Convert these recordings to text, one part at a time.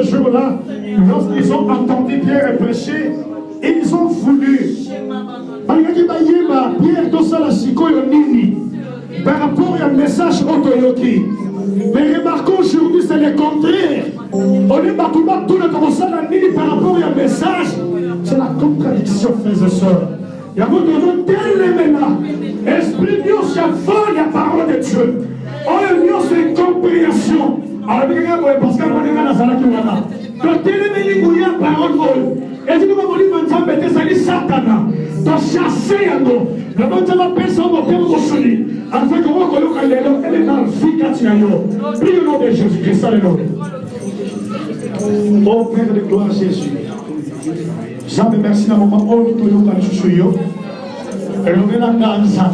jour-là, lorsqu'ils ont entendu Pierre prêcher, ils ont voulu. Pierre, tout ça, par rapport au message Otoyoki. Mais remarquons aujourd'hui, c'est le contraire. On est battu tout le temps par rapport au message. C'est la contradiction, frères et sœurs. Il y a votre nom tel là. Esprit Dieu, c'est la parole de Dieu. On est mieux, c'est compréhension. Alors, parce qu'on est dans la salle qui est là. Donc, tel est le parole. Et si nous avons dit que c'est Satana, donc chasser à nous. Le monde va penser au père de Souli. Afin que vous connaissiez elle est dans le vie de Prie au nom de Jésus-Christ. Alléluia. Ô Père de gloire Jésus. Jamais merci dans le moment où nous sommes dans le chouchouillot. Et nous venons dans le sang.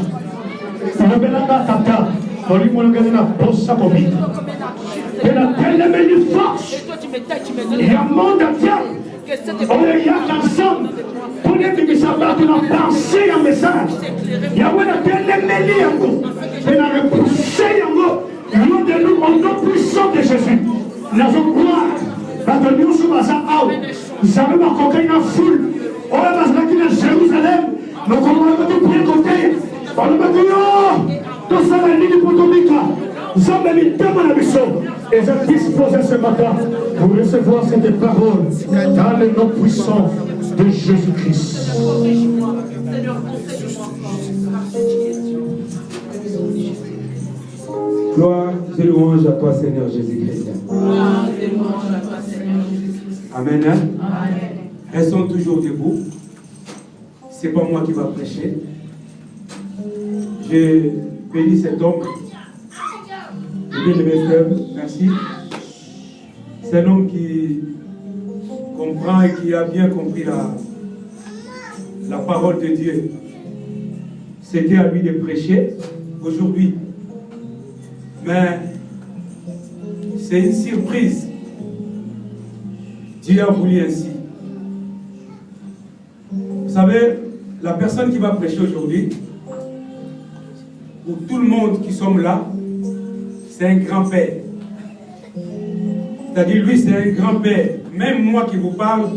Nous venons dans le tata. Nous venons dans le poste mobi. Et la telle force. Il y a un monde entier. On est ensemble pour les savoir que nous pensons un message. Il y a un tel mêlé en nous. Et nous repoussé en nous. Nous de nous au nom puissant de Jésus. Nous avons gloire. Nous sommes à nous avons rencontré une foule. On a passé à Jérusalem. Nous avons tout bien côté. On a dit tout ça la ligne pour Tomika. Nous avons mis deux dans la mission. Et je dispose ce matin pour recevoir cette parole dans le nom puissant de Jésus-Christ. Gloire et louange à toi, Seigneur Jésus-Christ. Gloire et louange à toi, Seigneur Jésus-Christ. Amen. Amen. Restons toujours debout. Ce n'est pas moi qui va prêcher. Je bénis cet homme. Merci. C'est un homme qui comprend et qui a bien compris la parole de Dieu. C'était à lui de prêcher aujourd'hui. Mais c'est une surprise. Dieu a voulu ainsi. Vous savez, la personne qui va prêcher aujourd'hui, pour tout le monde qui sommes là, c'est un grand-père. C'est-à-dire, lui, c'est un grand-père. Même moi qui vous parle,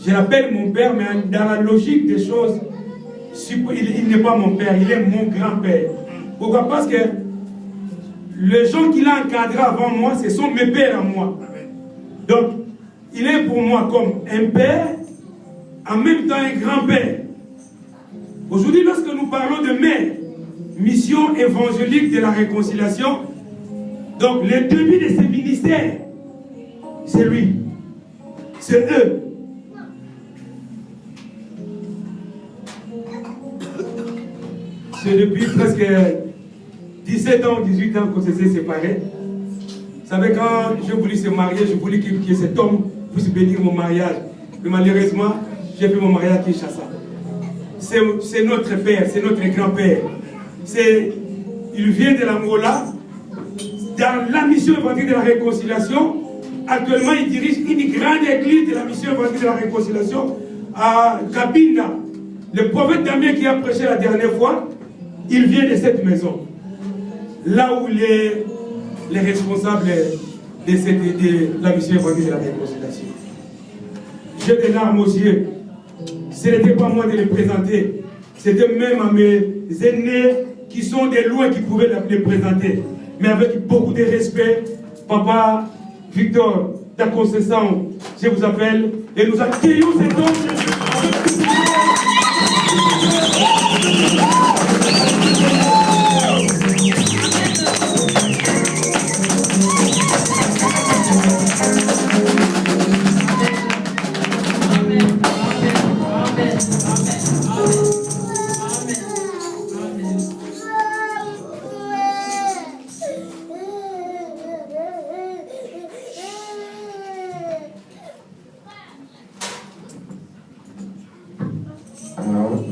je l'appelle mon père, mais dans la logique des choses, il n'est pas mon père, il est mon grand-père. Pourquoi? Parce que les gens qu'il a encadrés avant moi, ce sont mes pères à moi. Donc, il est pour moi comme un père, en même temps un grand-père. Aujourd'hui, lorsque nous parlons de mère, mission évangélique de la réconciliation, donc le début de ces ministères, c'est lui, c'est eux. C'est depuis presque 17 ans, 18 ans qu'on s'est séparés. Vous savez, quand je voulais se marier, je voulais que cet homme puisse bénir mon mariage. Mais malheureusement, j'ai fait mon mariage à Kinshasa. C'est notre père, c'est notre grand-père. Il vient de l'Angola. Dans la mission évangélique de la réconciliation, actuellement il dirige une grande église de la mission évangélique de la réconciliation à Kabinda. Le prophète Damien qui a prêché la dernière fois, il vient de cette maison. Là où les responsables de la mission évangélique de la réconciliation. J'ai des larmes aux yeux. Ce n'était pas moi de les présenter. C'était même à mes aînés qui sont de loin qui pouvaient les présenter. Mais avec beaucoup de respect, Papa Victor d'Aconcessan, je vous appelle et nous accueillons cet homme.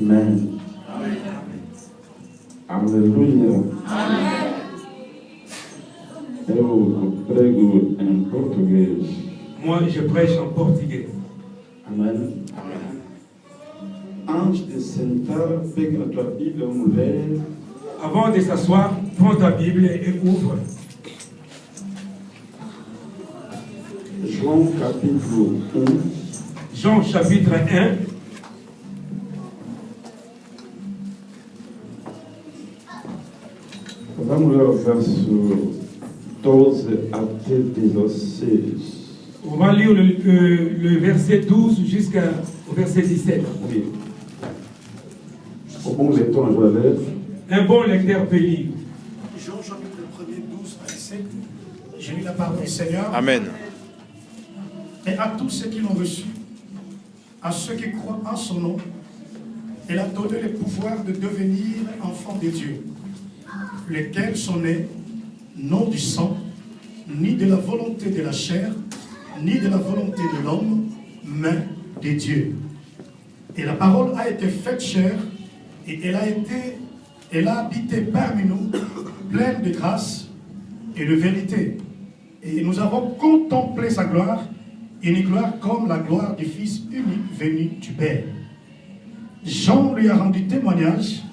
Amen. Aleluia. Eu prego em português. Moi, je prêche en portugais. Amen. Antes de sentar, pega a tua Bíblia, vamos ler. Avant de s'asseoir, prends ta Bible et ouvre. Jean chapitre 1. Jean chapitre 1. Vamos ler o verso 12 até 16. On va lire le verset 12 jusqu'au verset 17. Oui. Au bon lecteur, je vais lire. Un bon lecteur peut lire. Jean chapitre 1er, 12 à 17. J'ai lu la parole du Seigneur. Amen. Et à tous ceux qui l'ont reçu, à ceux qui croient en son nom, il a donné le pouvoir de devenir enfants de Dieu, lesquels sont nés, non du sang, ni de la volonté de la chair, ni de la volonté de l'homme, mais de Dieu. Et la parole a été faite chair, et elle a habité parmi nous, pleine de grâce et de vérité. Et nous avons contemplé sa gloire, une gloire comme la gloire du Fils unique venu du Père. Jean lui a rendu témoignage,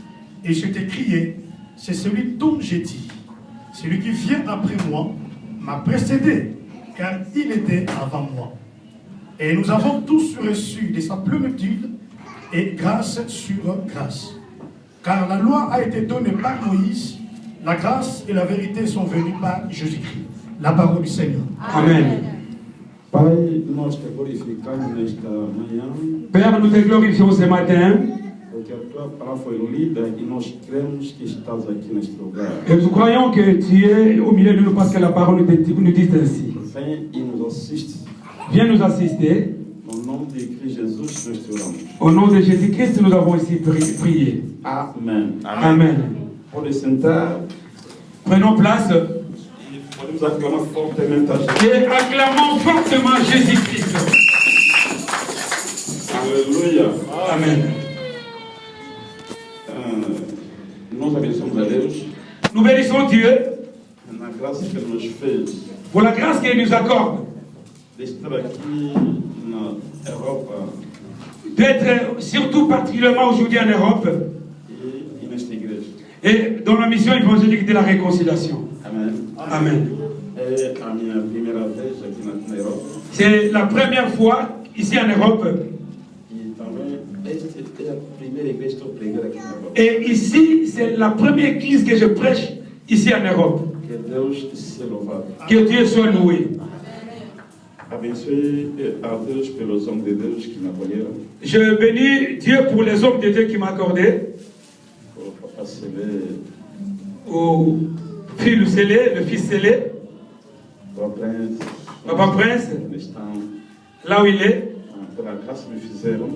et je t'ai crié, c'est celui dont j'ai dit, celui qui vient après moi m'a précédé, car il était avant moi. Et nous avons tous reçu de sa plénitude et grâce sur grâce. Car la loi a été donnée par Moïse, la grâce et la vérité sont venues par Jésus-Christ. La parole du Seigneur. Amen. Pai, nós te glorificamos nesta manhã, Père, nous te glorifions ce matin. porque a tua palavra foi lida e nós cremos que estás aqui neste lugar. Et nous croyons que tu es au milieu de nous parce que la parole nous dit ainsi. Vem e nos assiste. Viens nous assister. No nome de Cristo Jesus, nós te oramos. Au nom de Jésus-Christ, nous avons ici prié. Amém. Amen. Pode sentar Prenons place e podemos aclamar fortemente a Jesus. et acclamons fortement Jésus-Christ. Aleluia. Amen. Nós abençoamos a Deus Nous bénissons Dieu na graça que Ele nos fez pour la grâce qu'il nous accorde de estar aqui na Europa d'être surtout particulièrement aujourd'hui en Europe e nesta igreja. et dans la mission évangélique de la réconciliation. Amém. Amen. É a minha primeira vez aqui na Europa C'est la première fois ici en Europe e também esta é a primeira igreja que estou pregando aqui na Europa. et ici c'est la première église que je prêche ici en Europe. Que Deus seja louvado. Que Dieu soit loué. Abençoe a Deus pelos homens de Deus que me acolheram, Je bénis Dieu pour les hommes de Dieu qui m'a accordé, o Papa Celé, au fils scellé, le fils scellé, o Prince, Papa Prince, eles estão là où il est, pela graça que me fizeram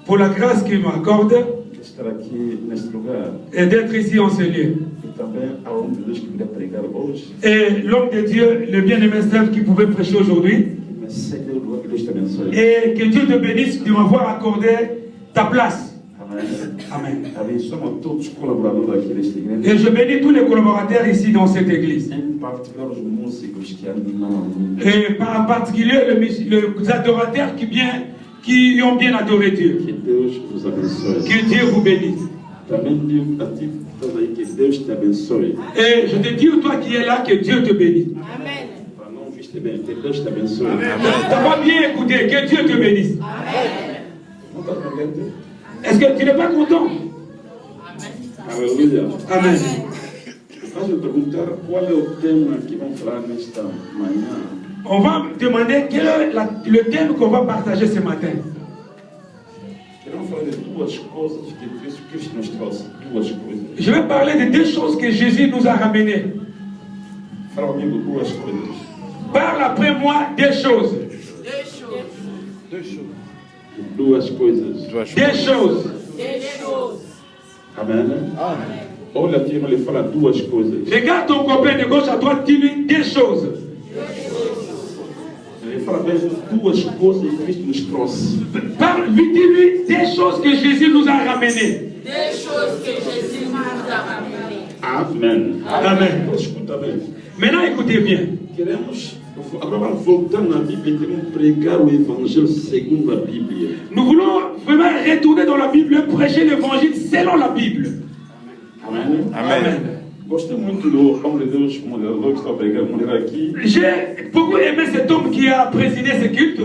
pour la grâce qu'il m'accorde de estar aqui neste lugar. et d'être ici en ce lieu. E também ao homem de Deus que me pregar hoje. Et l'homme de Dieu, le bien-aimé Steph qui pouvait prêcher aujourd'hui, Que me segue o lugar que Deus te abençoe. et que Dieu te bénisse de m'avoir accordé ta place. Amém. Amen. Abençoe a todos os colaboradores aqui nesta igreja. Et je bénis tous les collaborateurs ici dans cette église. Em particular os músicos que animam. Et en particulier les adorateurs qui ont bien adoré Dieu. Que Deus vos abençoe. Que Dieu vous bénisse. Também digo a ti que estás aí que Deus te abençoe. Et je te dis, toi qui es là, que Dieu te bénisse. Para não viste bem, que Deus te abençoe. Tu vas bien écouter, que Dieu te bénisse. Não estás contente? Est-ce que tu n'es pas content? Aleluia. Amen. Faz eu perguntar qual é o tema que vamos falar nesta manhã. On va me demander quel est le thème qu'on va partager ce matin. Queremos falar de duas coisas que Cristo nos trouxe. Duas coisas. Je vais parler de deux choses que Jésus nous a ramenées. Fala comigo duas coisas. Parle après moi des choses. Duas coisas. Des choses. Amém? Olha aqui, ele fala duas coisas. Regarde ton copain de gauche à droite, dis-lui des choses. Ele fala bem duas coisas que Cristo nos trouxe. Parle, dis-lui des choses que Jésus nous a ramenées. Des choses que Jésus nous a ramenées. Amém. Amen. Escuta bem. Maintenant, écoutez bien. Queremos, agora voltando na Bíblia, queremos pregar o Evangelho segundo a Bíblia. Nous voulons vraiment retourner dans la Bible, prêcher l'évangile selon la Bible. Amém? Amen. Gostei muito do homem de Deus, moderador que está pregando, mulher aqui. J'ai beaucoup aimé cet homme qui a présidé ce culte.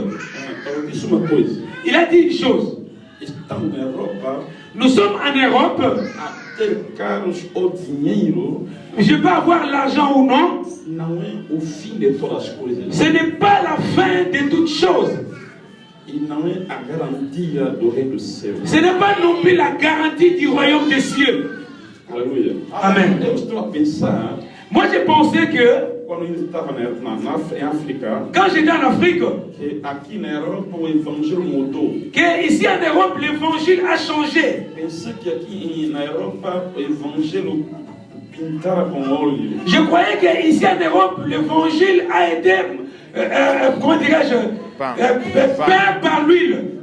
Ela disse uma coisa. Il a dit une chose. Estamos na Europa Nous sommes en Europe. a ter carros ou dinheiro Je peux avoir l'argent ou non. não é o fim de todas as coisas. Ce n'est pas la fin de toutes choses. E não é a garantia do reino do céu. Ce n'est pas non plus la garantie du royaume des cieux. Aleluia. Amen. Eu estou a pensar, Moi, j'ai pensé que quando eu estava em África, quand j'étais en Afrique, que aqui na Europa o evangelho mudou. que ici en Europe, l'évangile a changé. Pensei que aqui na Europa o evangelho pintara com óleo. Je croyais qu'ici en Europe, l'évangile a été, comment dirais-je, peint par l'huile.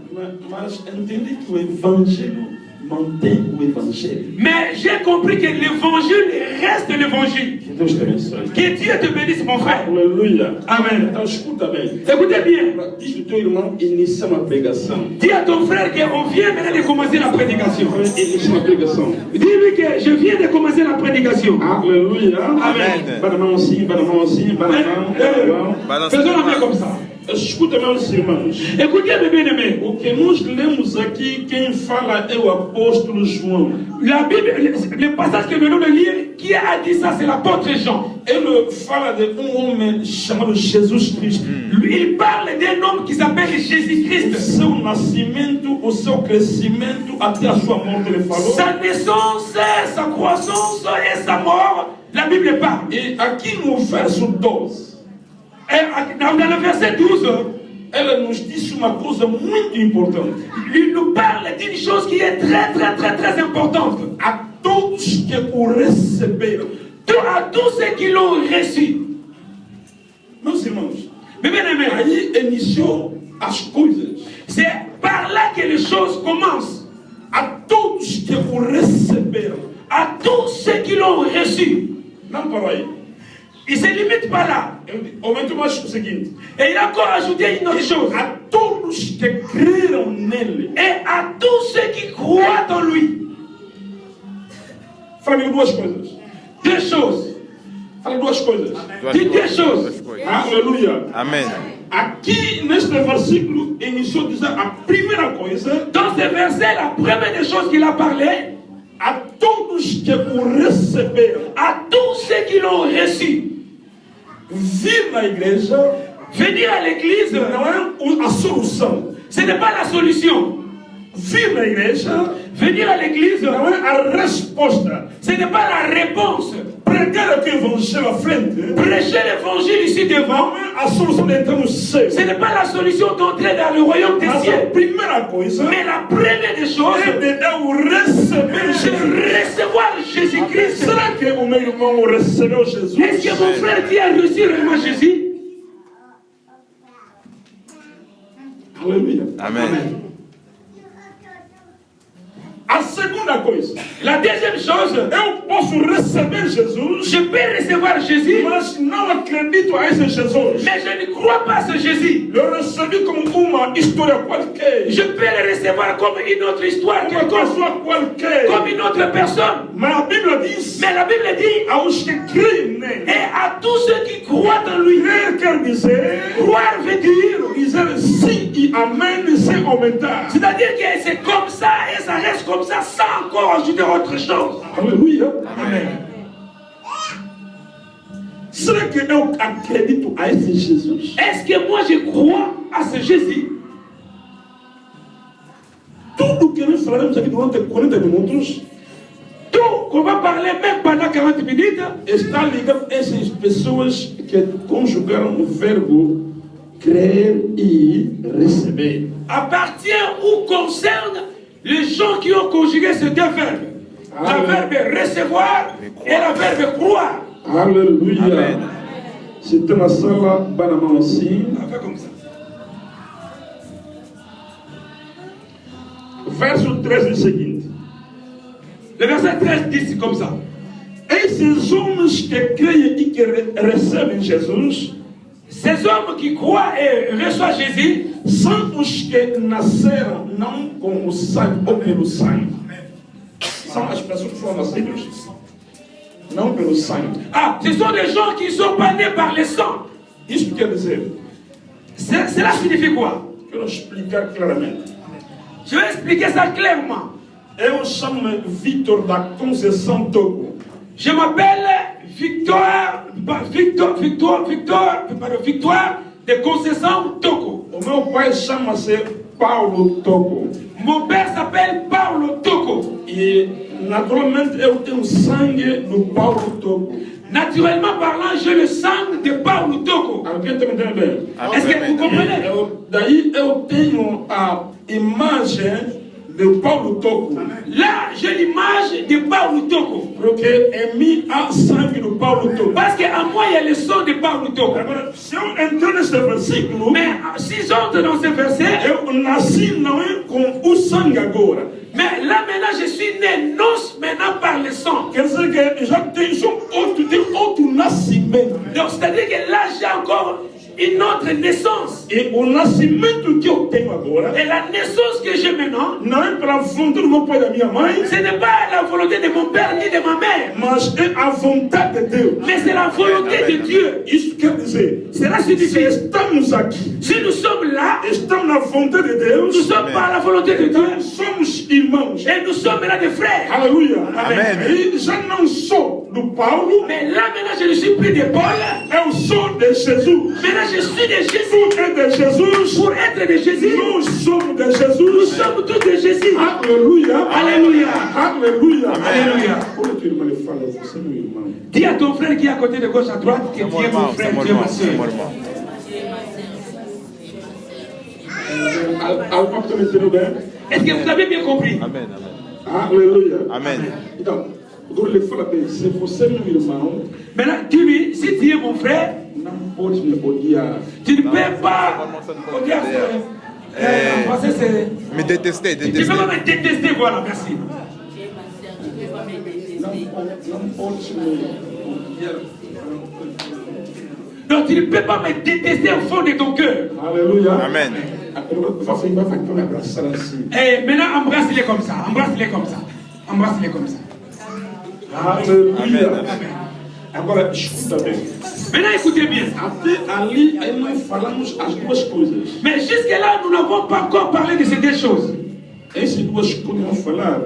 Mas entendi que o evangelho mantém o evangelho. Mais j'ai compris que l'évangile reste l'évangile. Que Deus te abençoe. Que Dieu te bénisse, mon frère. Aleluia. Amen. Então escuta bem. Écoutez bien. Diz o teu irmão, inicia uma pregação. Dis à ton frère qu'on vient maintenant de commencer la prédication. Inicia uma pregação. Dis-lui que je viens de commencer la prédication. Aleluia. Amen. Vai na mão assim, vai na mão assim, vai na mão. Faisons la main comme ça. Escuta, meus irmãos. Écoutez, mes bien-aimés. O que nós lemos aqui, quem fala é o apóstolo João. La Bible, le passage que nous venons de lire, qui a dit ça, c'est l'apôtre Jean. Ele fala de homem chamado Jesus Cristo. Il parle d'un homme qui s'appelle Jésus-Christ. Seu nascimento, o seu crescimento até a sua morte, ele falou. Sa naissance, sa croissance et sa mort, la Bible parle. E aqui no verso 12, Dans le verset 12, ela nos disse uma coisa muito importante. il nous parle d'une chose qui est très importante. A todos que o receberam. À tous ceux qui l'ont reçu. Meus irmãos, Mais bien aimé, aí iniciou as coisas. c'est par là que les choses commencent. A todos que o receberam. À tous ceux qui l'ont reçu. Não para aí. Il ne se limite pas là. Aumento mais o seguinte. Et il a encore ajouté une autre chose. A todos que creram nele. Et à tous ceux qui croient en lui. Fale duas coisas. Deux choses. Fale duas coisas. Dis deux choses. Aleluia. Amém. Aqui neste versículo iniciou dizendo a primeira coisa. Dans ce verset, la première des choses qu'il a parlé, A todos que o receberam. à tous ceux qui l'ont reçu. Vir na igreja Venir à l'église, não é a solução. ce n'est pas la solution. Vir na igreja Venir à l'église, não é a resposta. ce n'est pas la réponse. Pregar aqui o evangelho à frente Prêcher l'évangile ici devant, não é a solução de entrar no céu. ce n'est pas la solution d'entrer dans le royaume des Mas a cieux. primeira coisa Mais la première des choses, é de eu receber c'est Jesus. de recevoir Jésus-Christ. Será que o meu irmão recebeu Jesus? Est-ce que mon frère qui a reçu réellement Jésus? Aleluia. Amém. A segunda coisa, La deuxième chose, eu posso receber Jesus, je peux recevoir Jésus, mas não acredito a esse Jesus. mais je ne crois pas à ce Jésus. Eu recebi como uma história qualquer, Je peux le recevoir comme une autre histoire, uma quelconque, pessoa qualquer. comme une autre personne. Mas a Bíblia diz Mais la Bible dit, aos que creem nele. et à tous ceux qui croient en lui. Crer quer dizer Croire veut dire, dizer sim e amém sem aumentar. c'est-à-dire que c'est comme ça et ça reste comme ça sans encore ajouter autre chose. Aleluia. Amen. Será que eu acredito a esse Jesus? Est-ce que moi je crois à ce Jésus? Tudo que nós falaremos aqui durante 40 minutos Tout qu'on va parler même pendant 40 minutes está ligado a essas pessoas que conjugaram o verbo crer e receber. appartient ou concerne les gens qui ont conjugué ces deux verbes. Le verbe recevoir et le verbe croire. Aleluia. Amém. Se tem na sala, vai na mão assim. On fait comme ça. Verso 13 diz o seguinte. Le verset 13 dit comme ça. Esses homens que creem e que recebem Jesus Ces hommes qui croient et reçoivent Jésus são os que nasceram não com o sangue ou pelo sangue. São as pessoas que foram nascidas não pelo sangue. Ah, ce sont des gens qui ne sont pas nés par le sang. Isso quer dizer, Cela signifie quoi? quero explicar claramente. Je vais expliquer ça clairement. Eu chamo-me Victor da Conceição Togo. Je m'appelle Victoire de Conceição Togo. O meu pai chama-se Paulo Togo. Mon père s'appelle Paulo Togo. E naturalmente eu tenho sangue do Paulo Togo. Naturellement parlant, j'ai le sang de Paulo Togo. Alguém está me entendendo bem? Est-ce que vous comprenez? Daí eu tenho a imagem de Paulo Togo. Là, j'ai l'image de Paulo Togo. Porque em mim há sangue do Paulo Togo. Parce qu'à moi, il y a le sang de Paulo Togo. Agora, se eu entrar nesse versículo, Mais si j'entre dans ce verset, eu nasci não é com o sangue agora. mais là maintenant, je suis né non maintenant par le sang. Quer dizer que já tenho outro nascimento. Donc, c'est-à-dire que là, j'ai encore une autre naissance. E o nascimento que eu tenho agora Et la naissance que j'ai maintenant, não é pela vontade do meu pai e da minha mãe, ce n'est pas la volonté de mon père ni de ma mère, mas é a vontade de Deus. mais c'est la volonté de Dieu. Isso quer dizer, Cela se signifie, estamos aqui, si nous sommes là, estamos na vontade de Deus, nous sommes par la volonté de Dieu. somos irmãos. Et nous sommes là des frères. Aleluia. Amém. E já não sou do Paulo, Mais là maintenant, je ne suis plus de Paul. eu sou de Jesus. Maintenant, je suis de Jésus. Tu é de Jesus, Pour être de Jésus, nós somos de nous Jesus. sommes tous de Jésus. Aleluia. Alléluia. Aleluia. Alléluia. Olha que irmão ele fala, você é meu irmão. Dis à ton frère qui est à côté de gauche à droite que C'est tu mon es mon irmão, frère, c'est mon tu es ma irmão, c'est mon soeur. irmão. Alguma pessoa me entendeu bem? Est-ce que vous avez bien compris? Amém, amém. Aleluia. Amém. Então, agora ele fala bem, se você é meu irmão, Maintenant, dis-lui, si tu es mon frère, não pode me odiar. tu ne peux pas odier frère. En français, c'est. Me détester, Tu ne peux détester. pas me détester, voilà, merci. Não pode me odiar. Donc, tu ne peux pas me détester au fond de ton cœur. Aleluia. Amém. Agora vai me abraçar assim. Et maintenant, embrasse-les comme ça. Embrasse-les comme ça. Embrasse-les comme ça. Aleluia. Amém. Agora, escuta bem. Maintenant, écoutez bien. Até ali, aí nós falamos as duas coisas. Mais jusque-là, nous n'avons pas encore parlé de ces deux choses. Essas duas coisas que vamos falar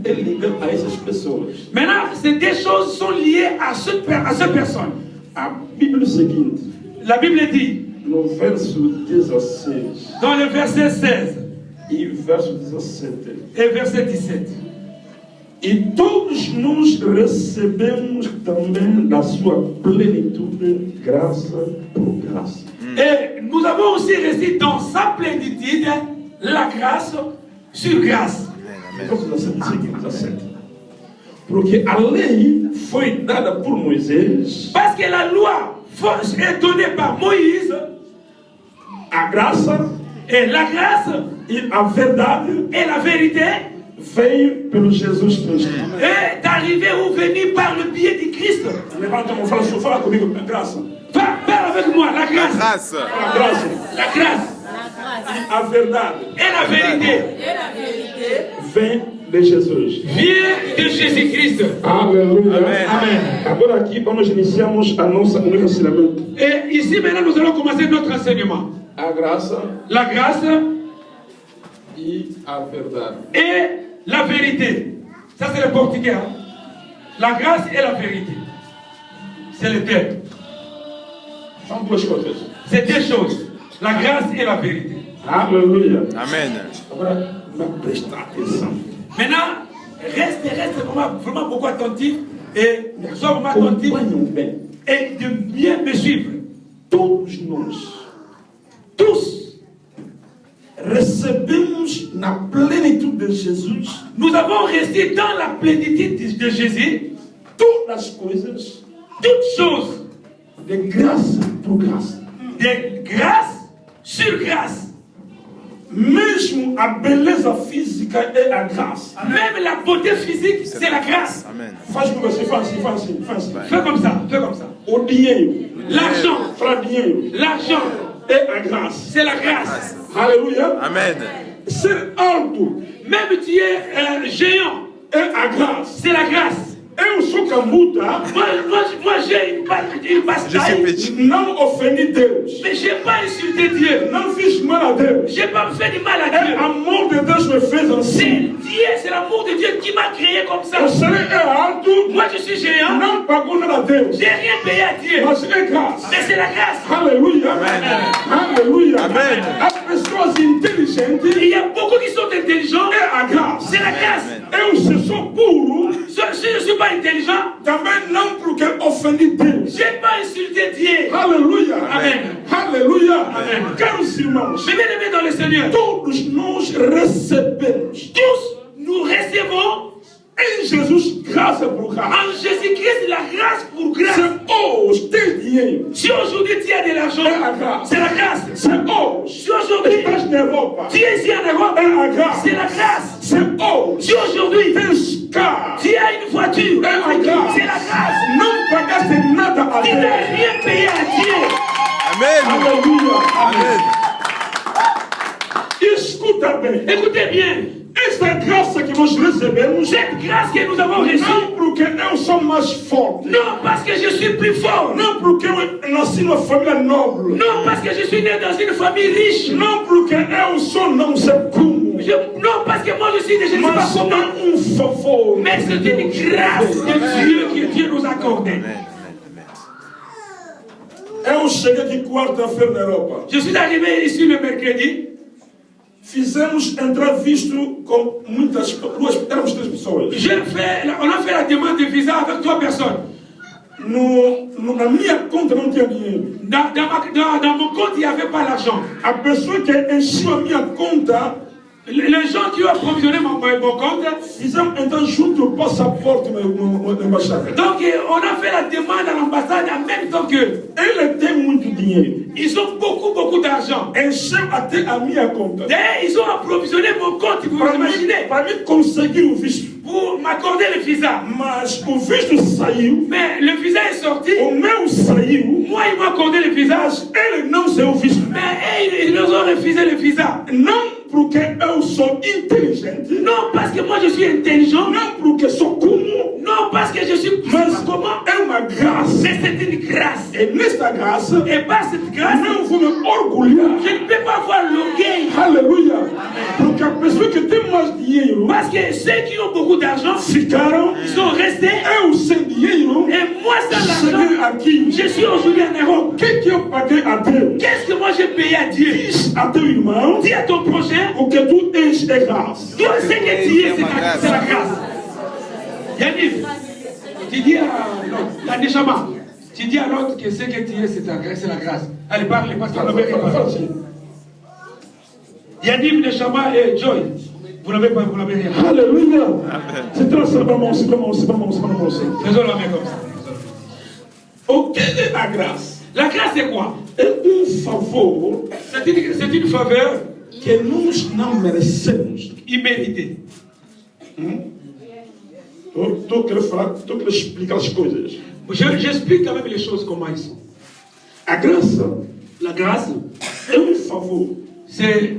é ligado a essas pessoas. Maintenant, ces deux choses sont liées à cette personne. A Bíblia seguinte, La Bible dit, no verso 16 dans le verset 16 e verso 17, et verset 17, e todos nós recebemos também da sua plenitude, graça por graça. et nous avons aussi reçu dans sa plénitude la grâce sur grâce. Verso 17, seguinte, 17. Porque a lei foi dada por Moisés, Parce que la loi est donnée par Moïse, a graça et la grâce e a verdade et la vérité veio pelo Jesus Cristo. est arrivée ou venue par le biais du Christ. Levanta a mão, fala comigo, a graça. Parle avec moi, la grâce. Grâce. A graça La grâce e a verdade et la vérité Et la vérité vem de Jesus. vient de Jésus-Christ. Aleluia. Amém. Agora aqui vamos iniciarmos a nossa o nosso ensinamento. Et ici maintenant nous allons commencer notre enseignement. A graça La grâce e a verdade. et la vérité. Ça c'est le portugais. Hein? La grâce et la vérité. C'est le terme. São duas coisas. C'est deux choses. La grâce et la vérité. Aleluia. Amém. Agora, presta atenção. Maintenant, reste vraiment beaucoup attentif et sois vraiment attentif Acompanham bem. et de bien me suivre. Todos nós Tous, recebemos na plenitude de Jesus nous avons reçu dans la plénitude de Jésus todas as coisas toutes choses de graça por graça. de grâce sur grâce. Mesmo a beleza física é a graça. Même la beauté physique, c'est la grâce. Amém. Faz com você, faz assim. Fais comme ça, fais comme ça. O dinheiro, L'argent, para dinheiro, l'argent, é a graça. c'est la grâce. Aleluia. Amém. Ser alto Même tu es géant, é a graça. c'est la grâce. Eu sou camuta. Moi j'ai une Je bataille. suis petit. Não ofendi Deus. Mais j'ai pas insulté Dieu. Não fiz mal a Deus. J'ai pas fait du mal à É Dieu. amor de Deus me fez C'est assim. Dieu, c'est l'amour de Dieu qui m'a créé comme ça. Você é alto, Moi je suis géant. não pagou nada a Deus. J'ai rien payé à Dieu. Mas é graça. Mais c'est la grâce. Aleluia. Aleluia. Amen. As pessoas inteligentes Il y a beaucoup qui sont intelligents. é a graça. C'est la grâce. Eu, se sou puro, Si je ne suis pas intelligent, também não porque ofendi Deus. j'ai pas insulté Dieu. Aleluia. Amen. Aleluia. Amen. Caros irmãos, Mais bien aimés dans le Seigneur, todos nós recebemos tous nous recevons em Jesus graça por graça. en Jésus-Christ la grâce pour grâce. Se hoje tens dinheiro, Si aujourd'hui tu as de l'argent, é a graça. c'est la grâce. Se hoje Si aujourd'hui estás na Europa, tu es ici en Europe, é a graça. c'est la grâce. Se hoje Si aujourd'hui tens carro, tu as une voiture, é a graça. c'est la grâce. Não pagaste nada a Tu n'as Deus. rien payé à Dieu. Amen. Aleluia. Amen. Escuta bem. Écoutez bien, Esta graça que nós recebemos cette grâce que nous avons reçue, não porque eu sou mais forte, non parce que je suis plus fort, não porque eu nasci numa família nobre, non parce que je suis né dans une famille riche, não porque eu sou não sei como, non parce que moi je suis né, je ne sais pas mas comment, favor. mais c'est une grâce de Dieu que Dieu nous a accordée. Eu cheguei aqui quarta-feira na Europa. Je suis arrivé ici le mercredi, Fizemos entrevista com muitas duas, éramos 3 pessoas. on a fait la demande de visa avec 3 personnes. Na minha conta não tinha dinheiro. Dans mon compte, il n'y avait pas l'argent. A pessoa que encheu a minha conta, Les gens qui ont approvisionné mon compte, fizemos então junto o passaporte na embaixada. donc on a fait la demande à l'ambassade en même temps que Ele tem muito dinheiro. ils ont beaucoup d'argent. Encheu até a minha conta. D'ailleurs, ils ont approvisionné mon compte, vous Para imaginez, mim conseguir o visto. pour m'accorder le visa. Mas o visto saiu, Mais le visa est sorti, o meu saiu, moi ils m'ont accordé le visa, mas ele não saiu o visto. mais ils nous ont refusé le visa. Não porque eu sou inteligente, Non parce que moi je suis intelligent, não porque sou como, non parce que je suis mas comment, é uma graça. mais c'est une grâce. E nesta graça, Et par cette grâce, não vou me orgulhar. je ne peux pas avoir l'orgueil. Aleluia. Porque a pessoa que tem mais dinheiro, Parce que ceux qui ont beaucoup d'argent, ficaram, ils sont restés. eu sem dinheiro, Et moi sans cheguei l'argent, aqui. je suis aujourd'hui en Europe. O que eu paguei a Deus? Qu'est-ce que moi j'ai payé à Dieu? Diz a teu irmão, Dis à ton prochain, o que tu tens é graça. toi ce que tu es, c'est la grâce. Yannick, tu dis à l'autre, la Neshama, tu dis à l'autre que ce que tu es, c'est la grâce. Allez, parle, parce qu'on n'avait pas parlé. Yannick, Neshama et Joy, vous n'avez rien. Aleluia. C'est très simplement, c'est vraiment. Faisons la main comme ça. O que é a graça? La grâce c'est quoi? É favor C'est une faveur que nós não merecemos. imméritée. Estou querendo explicar as coisas. J'explique quand même les choses comment ils sont. A graça La grâce, é favor c'est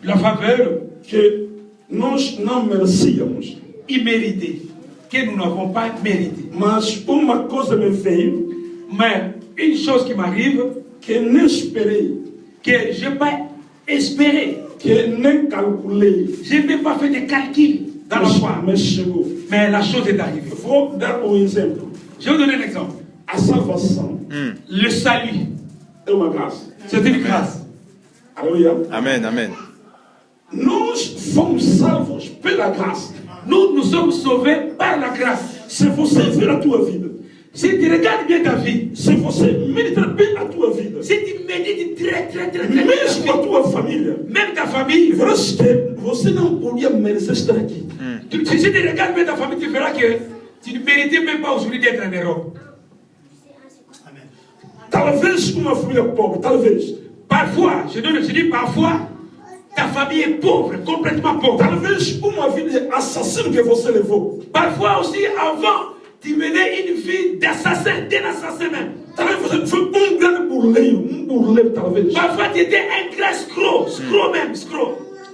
la faveur que nós não merecíamos. imméritée, que nous n'avons pas méritée. Mas uma coisa me veio Mais une chose qui m'arrive, que nem esperei, que je n'ai pas espéré, que nem calculei, je n'ai même pas fait de calcul dans ma foi. mas chegou. Mais la chose est arrivée. Vou dar exemplo. Je vais vous donner un exemple. A salvação Le salut, é uma graça. c'est une grâce. Aleluia. Amen. Amen. Nós fomos salvos pela graça. Nous sommes sauvés par la grâce. Se você ver a tua vida, Si tu regardes bien ta vie, se você meditar bem a tua vida, si tu médites très mesmo a tua família, même ta famille, verás que você não podia merecer estar aqui. si tu regardes bien ta famille, tu verras que tu ne méritais même pas aujourd'hui d'être en Europe. Talvez uma família pobre, talvez. Parfois, je dis parfois, ta famille est pauvre, complètement pauvre. Talvez uma vida assassina que você levou. Parfois aussi, avant, tu menais une vie d'assassin, d'un assassin même. Talvez você foi grande burleiro, talvez. Parfois, tu étais un grand escroc,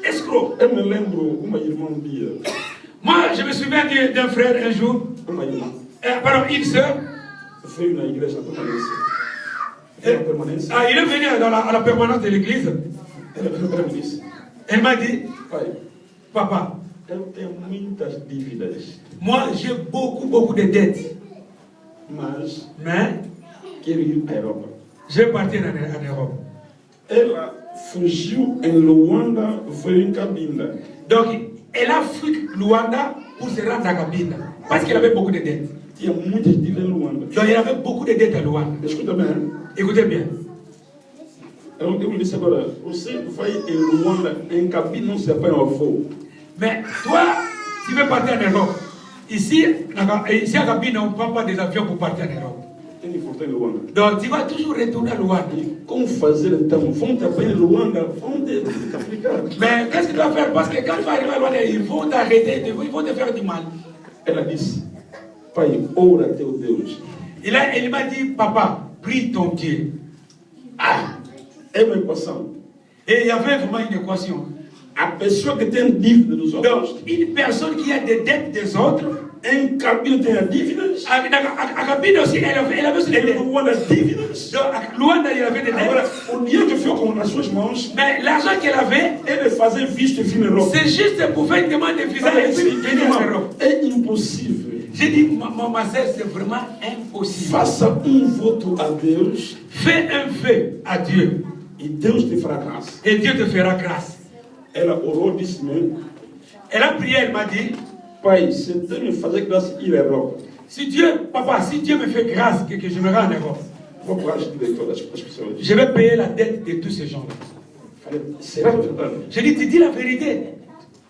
escroc. Eu me lembro uma irmã um dia. Moi, je me souviens d'un frère un jour, pardon, une sœur. Il est venu à la permanence de l'église. Elle m'a dit, papa, moi j'ai beaucoup de dettes. Mais je vais partir en Europe. Ela fugiu em Luanda, foi em Cabinda. Donc, elle a fui Luanda pour se rendre à Cabinda. Parce qu'elle avait beaucoup de dettes. Tinha muitas dívidas em Luanda. Donc, il avait beaucoup de dettes à Luanda. Escuta bem. Écoutez bien. Eu lhe disse agora, você vai em Luanda, em Cabinda não se apanha ao fogo. Mais toi, tu veux partir en Europe. Ici à Cabinda, on ne prend pas des avions pour partir en Europe. Tem que voltar em Luanda. Donc, tu vas toujours retourner à Luanda. Como fazer então? Vão te apanhar em Luanda, vão te aplicar. Mais qu'est-ce que tu vas faire? Parce que quand tu vas arriver à Luanda, ils vont t'arrêter, ils vont te faire du mal. Ela disse, pai, ora teu Deus. Il m'a dit, papa, prie ton Dieu. Ah, é uma equação. Et il y avait vraiment une équation. A pessoa que tem dívida dos outros. Donc, une personne qui a des dettes des autres, em Cabinda tem dívidas. À Cabinda aussi, elle avait aussi des dettes. Luanda dívidas. Donc, à Luanda, il avait des dettes. Agora, o dinheiro que ficou nas suas mãos, mais l'argent qu'elle avait, ele fazer visto e vir na Europa. c'est juste pour faire une demande de visa et puis venir en Europe. É impossível. J'ai dit, ma soeur, c'est vraiment impossible. Faça voto a Deus. Fais un vœu à Dieu. E Deus te fará graça. Et Dieu te fera grâce. Ela orou, disse-me. Elle a prié, elle m'a dit, pai, se Deus me fazer graça, ir à Europa. Si Dieu me fait grâce, que je me rende en Europe, vou pagar as dívidas de todas as pessoas. Je vais payer la dette de tous ces gens-là. Será verdade? J'ai dit, tu dis la vérité.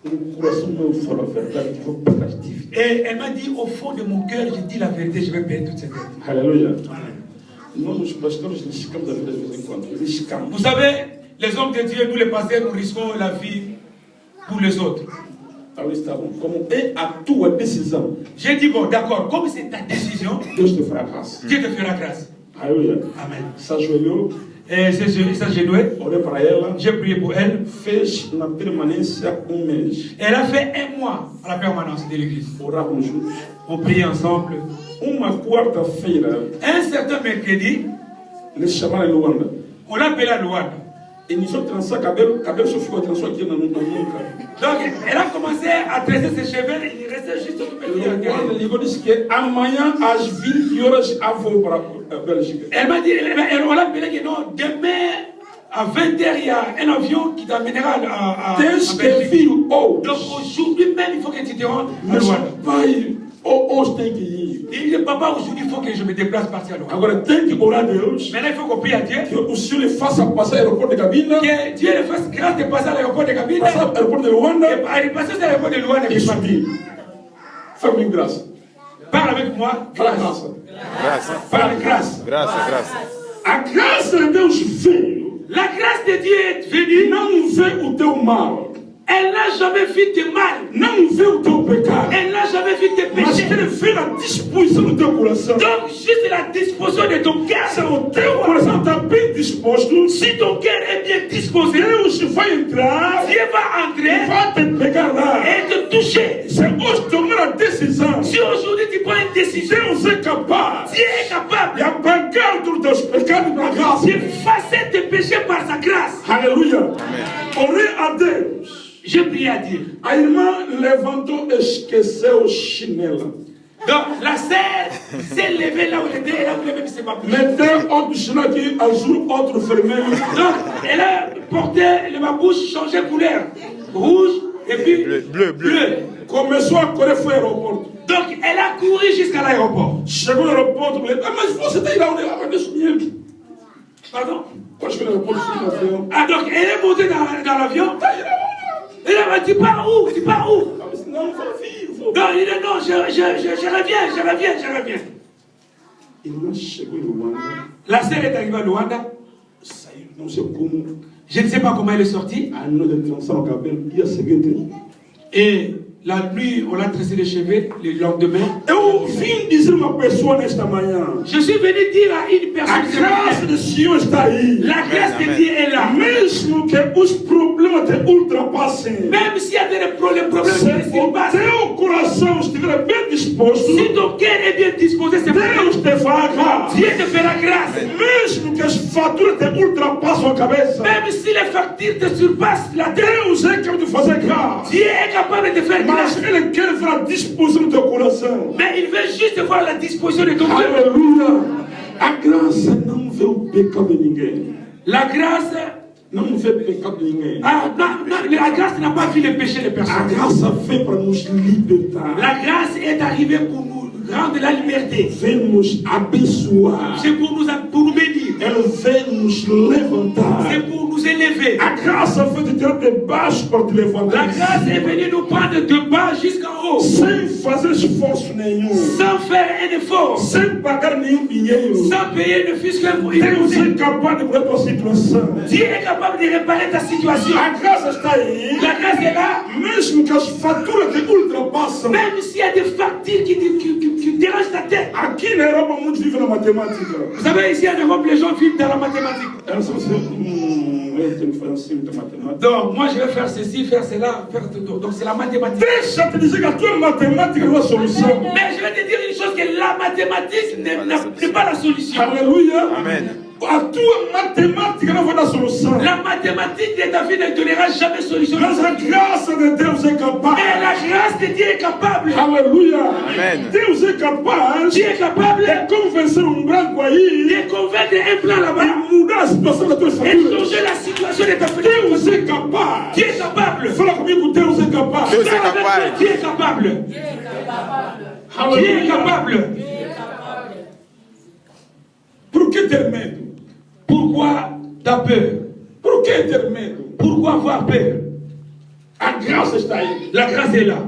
O coração meu fala a verdade, vou pagar as dívidas. Et elle m'a dit, au fond de mon cœur, je dis la vérité, je vais payer toutes ces dettes. Alléluia. Nós, os pastores, riscamos a vida de vez em quando. Riscamos. Vous savez, les hommes de Dieu, nous les pasteurs, nous risquons la vie pour les autres. Alors está bom. Como é a tua decisão, j'ai dit, bon, d'accord, comme c'est ta décision, Deus te fará graça. Dieu te fera grâce. Alléluia. Amen. S'ajoelhou. Et s'agenouillait. Orei para ela. J'ai prié pour elle. Fez na permanência mês. Elle a fait 1 mois à la permanence de l'église. Orávamos juntos. On priait ensemble. Uma quarta-feira. Un certain mercredi. Eles chamaram Luanda. On l'appelait à Luanda. Iniciou a trançar cabelo só ficou trançou aqui na nuca. Donc, elle a commencé à tresser ses cheveux, il restait juste au petit. Quando ele ligou, disse que amanhã às 20 horas eu vou para a Bélgica. Elle m'a dit, on l'a appelé que non, demain à 20h, il y a un avion qui t'amènera à Belgique. Donc aujourd'hui même, il faut que tu te rendes à Luanda. Pai, hoje tem que ir. Il dit, papa, aujourd'hui, il faut que je me déplace partir à Luanda. Agora tem que orar a Deus. Maintenant, il faut qu'on prie à Dieu. Que o Senhor lhe faça passar l'aéroport de Cabinda. Que Dieu le fasse grâce de passer à l'aéroport de Cabinda. Passar l'aéroport de Luanda. Et passer à l'aéroport de Luanda et partir. Fais-moi grâce. Parle avec moi. Grâce. Parle grâce. Graça. A graça de Deus veio. La grâce de Dieu est venue. Não vê o teu mal. Elle n'a jamais vu tes mal. Não vê o teu pecado. Elle n'a jamais vu tes Mas péchés. ele vê a disposição do teu coração. Donc, juste la disposition de ton cœur. Se o teu coração está bem disposto, Si ton cœur est bien disposé, Deus vai entrar Dieu va entrer vai te pegar lá. et te toucher. Se hoje tomar a decisão, Si aujourd'hui tu prends une décision, Deus é capaz Dieu est capable de apagar todos os teus pecados na graça. d'effacer tes péchés par sa grâce. Aleluia. Orei a Deus. Je prie à Dieu. A irmã levantou e esqueceu o chinelo. Donc, la sœur s'est levée là où elle était, là où elle même s'est pas bougée. Meteu outro chinelo aqui, azul, outro vermelho. Donc, elle a porté ma bouche, changé de couleur. Rouge et puis bleu. Começou a correr, foi ao aeroporto. Donc, elle a couru jusqu'à l'aéroport. Chegou no aeroporto, mas você está indo lá onde ela desse dinheiro? Pardon? Quando chegou no aeroporto, fui no avião. Ah, donc, elle est montée dans l'avion. Et elle m'a dit, tu pars où? Tu pars où? Não, vou vir. Non, il dit, non, je reviens. Irmã chegou em Luanda, La sœur est arrivée à Luanda. saiu, não sei como, Je ne sais pas comment elle est sortie. a noite de trançar o cabelo, dia seguinte. Et la nuit, on l'a tressé les cheveux. Le lendemain, Eu vim dizer uma pessoa nesta manhã, je suis venu dire à une a personne, graça do Senhor está aí. la grâce de Dieu est là. Mesmo que os problemas problema te ultrapassem, Même s'il y a des problèmes qui se se o passent, teu coração estiver bem disposto, si ton cœur est bien disposé, c'est Deus vrai. te fará graça. Dieu te fera grâce. Mesmo que as faturas te ultrapassem a cabeça, Même si les factures te surpassent la tête, Deus é capaz de fazer graça. Dieu est capable de te faire Mas grâce. Ele quer ver a disposição do teu coração. Mais il veut juste voir la disposition de ton cœur. Aleluia. A graça não vê o pecado de ninguém. La grâce, Não vê o pecado de ninguém. la grâce n'a pas vu le péché des A personnes. graça vem para nos libertar. La grâce est arrivée pour nous rendre la liberté. Vem nos abençoar. C'est pour nous bénir. Ele vem nos levantar. C'est pour nous élever. A graça foi te tirar de baixo para te La levantar. grâce est venue nous prendre de bas jusqu'en haut. Sem fazer esforço nenhum. Sans faire un effort. Sem pagar nenhum dinheiro. Sans payer ne fût-ce qu'un Deus é impôt. capaz de mudar tua situação. Dieu est capable de réparer ta situation. A graça está aí. La grâce est là. Mesmo que as faturas te ultrapassam. Même s'il y a des factures qui dérangent ta tête. Aqui na Europa, muitos vivem na matemática. Vous savez, ici en Europe, les gens vivent dans la mathématique. Eu não sei se eu tenho que fazer assim muita matemática. Donc, moi, je vais faire ceci, faire cela, faire tout. Donc, c'est la mathématique. Deixa te dizer que a tua matemática não é a solução. Mais je vais te dire une chose, que la mathématique n'est pas la solution. Aleluia. Amen. A tua matemática não vai dar solução. La mathématique de ta vie ne donnera jamais solution. Mas a graça de Deus é capaz. Mais la grâce de Dieu est capable. Aleluia. Amen. Deus é capaz Dieu est capable de convencer branco aí de convaincre un plan là-bas e mudar a situação da tua et família. changer la situation de ta famille. Deus é capaz. Dieu est capable. Fala comigo, Deus é capaz. Deus é Avec toi, capaz. Dieu est capable. Dieu est Aleluia. capable. Por que ter medo? Pourquoi t'as peur? Por que ter medo? Pourquoi avoir peur? A graça está aí. La grâce est là.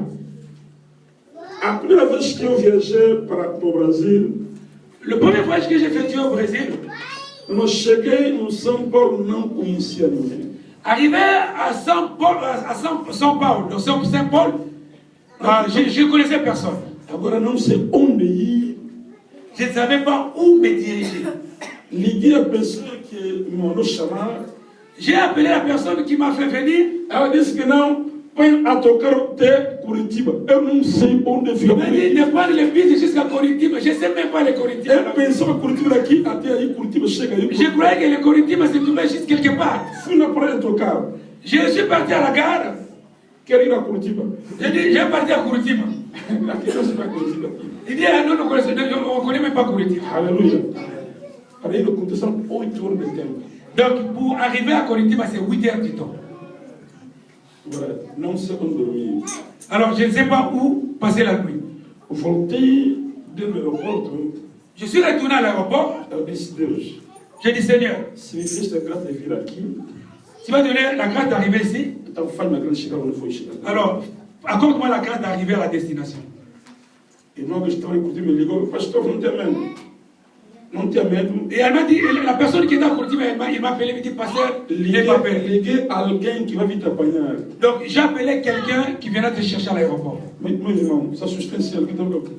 A primeira vez que eu viajei para o Brasil, Le premier voyage que j'ai effectué au Brésil, quando eu cheguei no São Paulo, não conhecia ninguém. arrivé à Saint-Paul, dans Saint-Paul, je ne connaissais personne. Agora não sei onde ir. Je ne savais pas où me diriger. Liguei a pessoa que me mandou chamar. J'ai appelé la personne qui m'a fait venir. Ela disse que não, põe a tocar até Curitiba. Eu não sei onde fica Il m'a dit de prendre le bus jusqu'à Curitiba. Je ne sais même pas les Curitiba. Eu pensava Curitiba daqui até aí, Curitiba chega aí. Je croyais que le Curitiba se trouvait juste quelque part. Fui na praia tocar. Je suis parti à la gare. Quero ir a Curitiba. J'ai dit, j'ai parti à Curitiba. Aqui não se vai Curitiba. Il dit, ah, non, on ne connaît même pas Curitiba. Aleluia. Para ir aconteceu 8 horas de tempo. Donc, pour arriver à Curitiba, c'est 8 heures du temps. Agora, não sei onde dormir. Alors, je ne sais pas où passer la nuit. Voltei do aeroporto. Je suis retourné à l'aéroport. Eu disse, Deus, J'ai dit, Seigneur, se me deste a graça de vir aqui, tu m'as donné la grâce d'arriver ici. então faz-me a grande chegar onde foi chegar. Alors, accorde-moi la grâce d'arriver à la destination. Irmão que estava em Curitiba me ligou, pastor, não tenha medo. Não tenha medo. Et elle m'a dit, la personne qui est à Curitiba, il m'a appelé, il m'a dit, pasteur, n'aie pas peur. Liguei alguém que vai vir te apanhar. Donc, j'ai appelé quelqu'un qui viendra te chercher à l'aéroport. Meu irmão, essa assistência aqui,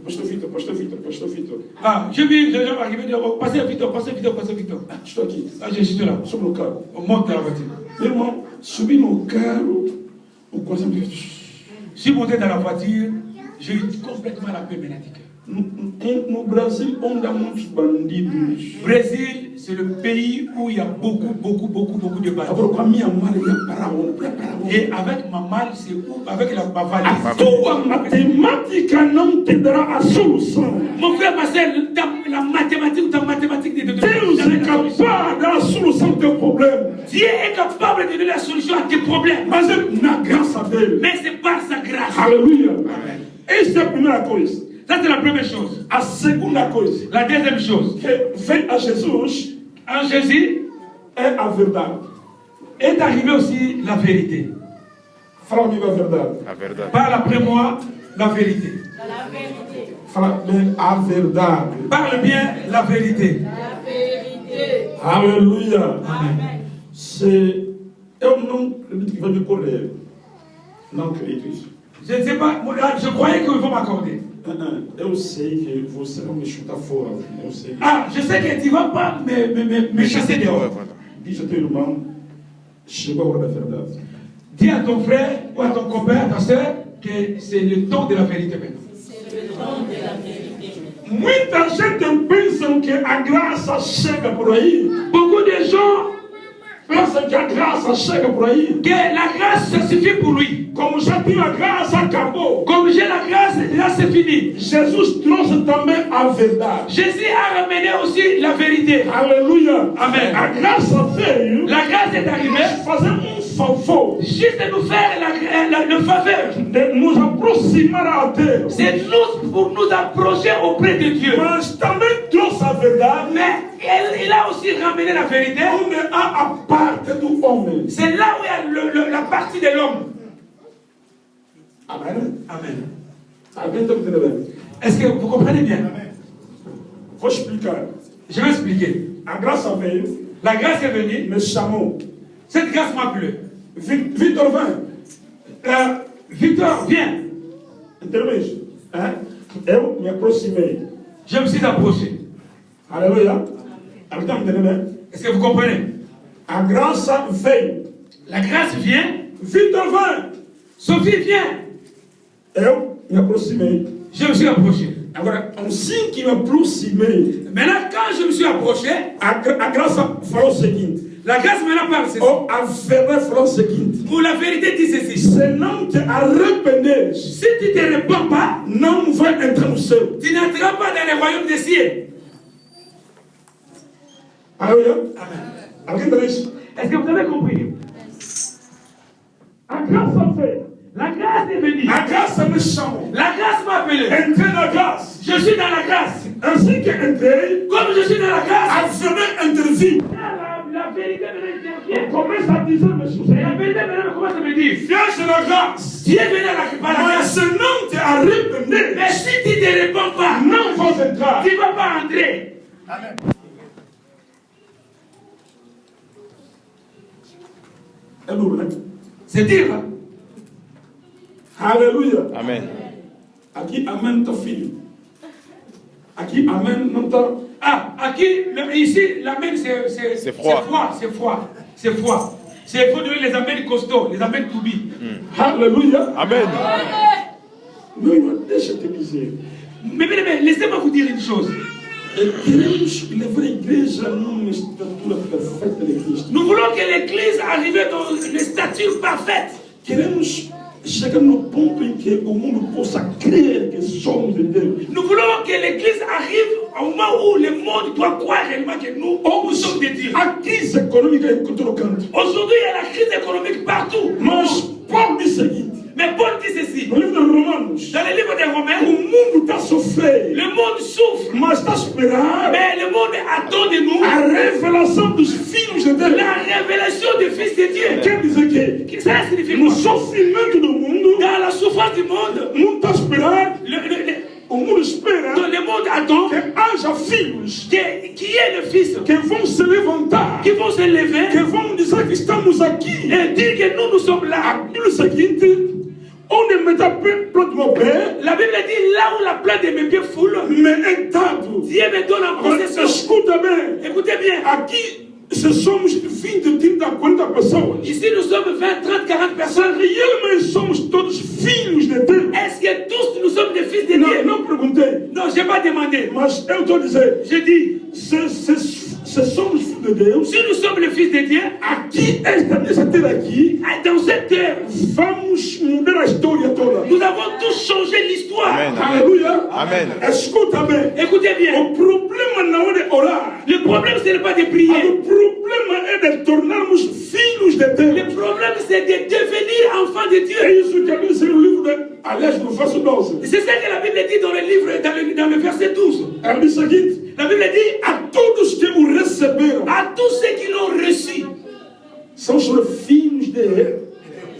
pastor Vitor, pastor Vitor, pastor Vitor. Ah, j'ai vu les gens arriver, dire, passez Victor, passez Victor, passez Victor. Estou aqui, Ah, je suis là. sobre o carro. On monte dans la voiture. Meu irmão, subi no carro, o coração me disse, Je suis monté dans la voiture, j'ai eu complètement la paix médiatique. no Brasil, onde há muitos bandidos. Brésil, c'est le pays où il y a beaucoup de balles. Agora, com a minha mala, eu ia para onde? Et avec ma malle, c'est où? Avec ma A valise. tua matemática não te dará a solução. Mon frère, ma soeur, la mathématique, ta mathématique de Deus é capaz de dar a solução do teu problema. Dieu est capable de donner la solution à tes problèmes. Mas é na graça dele. Mais c'est par sa grâce. Aleluia. Amen. Esta é a primeira coisa. Ça, c'est la première chose. A segunda coisa La deuxième chose, que vem a Jesus en Jésus é a verdade. est arrivée aussi la vérité. Fala comigo a verdade. La verdade. Parle après moi la vérité. La vérité. Fala bem a verdade. Parle bien la vérité. La vérité. Aleluia. Amen. Se eu não acredito que vai me correr. Não acredito isso. Je ne sais pas, moi, je croyais qu'ils vont m'accorder. Eu sei que você vai me chutar fora. Eu sei. Ah, je sais que tu ne vas pas me chasser Ouais, dehors. voilà. Diz a teu irmão, chegou a hora da verdade. Dis à ton frère ou à ton copain, ta soeur, que c'est le temps de la vérité maintenant. C'est le temps de la vérité. Muita gente pensa que a graça chega por aí. Beaucoup de gens pensam que a graça chega por aí. Que la grâce, ça suffit pour lui. Como já tinha a graça, acabou. Comme j'ai la grâce, là c'est fini. Jesus trouxe também a verdade. Jésus a ramené aussi la vérité. Aleluia. Amen. A graça veio. La grâce est arrivée. Fazer favor. Juste de nous faire le faveur. De nos aproximar a Deus. C'est nous pour nous approcher auprès de Dieu. Mas também trouxe a verdade. Mais il a aussi ramené la vérité. Onde há a parte do homem. C'est là où il y a la partie de l'homme. Amen. Amen. Alguém está me entendendo? Est-ce que vous comprenez bien? Vou explicar. Je vais expliquer. A graça veio, La grâce est venue. me chamou. Cette grâce m'a plu. Vitor, vem. Victor, viens. Entendeu isso? Eu me aproximei. Je me suis approché. Aleluia. Alguém está me entendendo? Est-ce que vous comprenez? A graça veio. La grâce vient. Vitor, vem. Sophie, viens. Eu me aproximei. Je me suis approché. Agora, assim que me aproximei, Maintenant, quand je me suis approché, a graça falou o seguinte. la grâce maintenant parle ceci. Ou a verdade falou o seguinte. Pour la vérité dit ceci. Se não te arrependeres, Si tu ne te réponds pas, não vai entrar no céu. tu n'entreras pas dans le royaume des cieux. Aleluia. Amen. Alguém entendeu isso? Est-ce que vous avez compris? A graça veio. La grâce est venue. A graça me chamou. La grâce m'a appelé. Entrei na graça. Je suis dans la grâce. Assim que entrei, Comme je suis dans la grâce, a verdade interviu. la vérité maintenant intervient. Começa a dizer, meu Et Deus, la vérité maintenant commence à me dire, viaja na graça. tu es venu par la Mas grâce. se não te arrepender, Mais si tu ne te réponds pas, não vais entrar. tu ne vas pas entrer. Amen. É duro, né? C'est dire, hein? Aleluia. Amen. Aqui, amém, teu filho. Aqui, amém, não está. Ah, ici, l'amen, c'est froid. C'est froid. C'est froid. Il faut donner les amens costauds, les amens to be. Aleluia. Amen. Meu irmão, deixa eu te dizer. Mais laissez-moi vous dire une chose. Queremos levar a igreja numa estatura perfeita de Cristo. Nous voulons que l'Église arrive dans une stature parfaite. Queremos chegar no ponto em que o mundo possa crer que somos de Deus. Nous voulons que l'Église arrive au moment où le monde doit croire réellement que nous sommes de Dieu. A crise econômica em todo canto. Aujourd'hui, il y a la crise économique partout. Mas Paulo diz o seguinte. Mais Paul dit ceci. No livro de Romanos, Dans le livre des o Romains, mundo está a sofrer, le monde souffre. mas está a esperar Mais le monde attend de nous a revelação dos filhos de Deus. la révélation du Fils de Dieu. Quer dizer que Ça signifie no quoi? sofrimento do mundo, Dans la souffrance du monde, o mundo está a esperar, o mundo espera dans le monde attend que haja filhos qui est le Fils que vão se levantar, qui vont se lever que vão dizer que estamos aqui. et dire que nous sommes là. Aquilo é o seguinte, onde me está plante meu pé, La Bible dit là où la plante de mes pieds foule, me é dado. Dieu me donne en possession. Escuta bem, Écoutez bien, aqui se somos 20, 30, 40 pessoas, ici nous sommes 20, 30, 40 personnes. realmente somos todos filhos de Deus. Est-ce que tous nous sommes des fils de Não, Dieu? não perguntei, Non, je n'ai pas demandé. mas eu estou a dizer, Je dis, se somos filhos de Deus, si nous sommes les fils de Dieu, aqui, nessa terra aqui, dans cette terre, vamos mudar a história toda. nous avons tous changé l'histoire. Amen. Aleluia. Amen. Escuta bem. Écoutez bien, O problema não é de orar. le problème ce n'est pas de prier. O problema é de tornarmos filhos de Deus. Le problème c'est de devenir enfant de É Dieu. isso que a Bíblia diz no livro de, aliás, no verso 12. C'est ça que la Bible dit dans le livre, dans le verset 12. Ela diz o seguinte, La Bible dit, a todos que o receberam, à tous ceux qui l'ont reçu, são os filhos de Deus.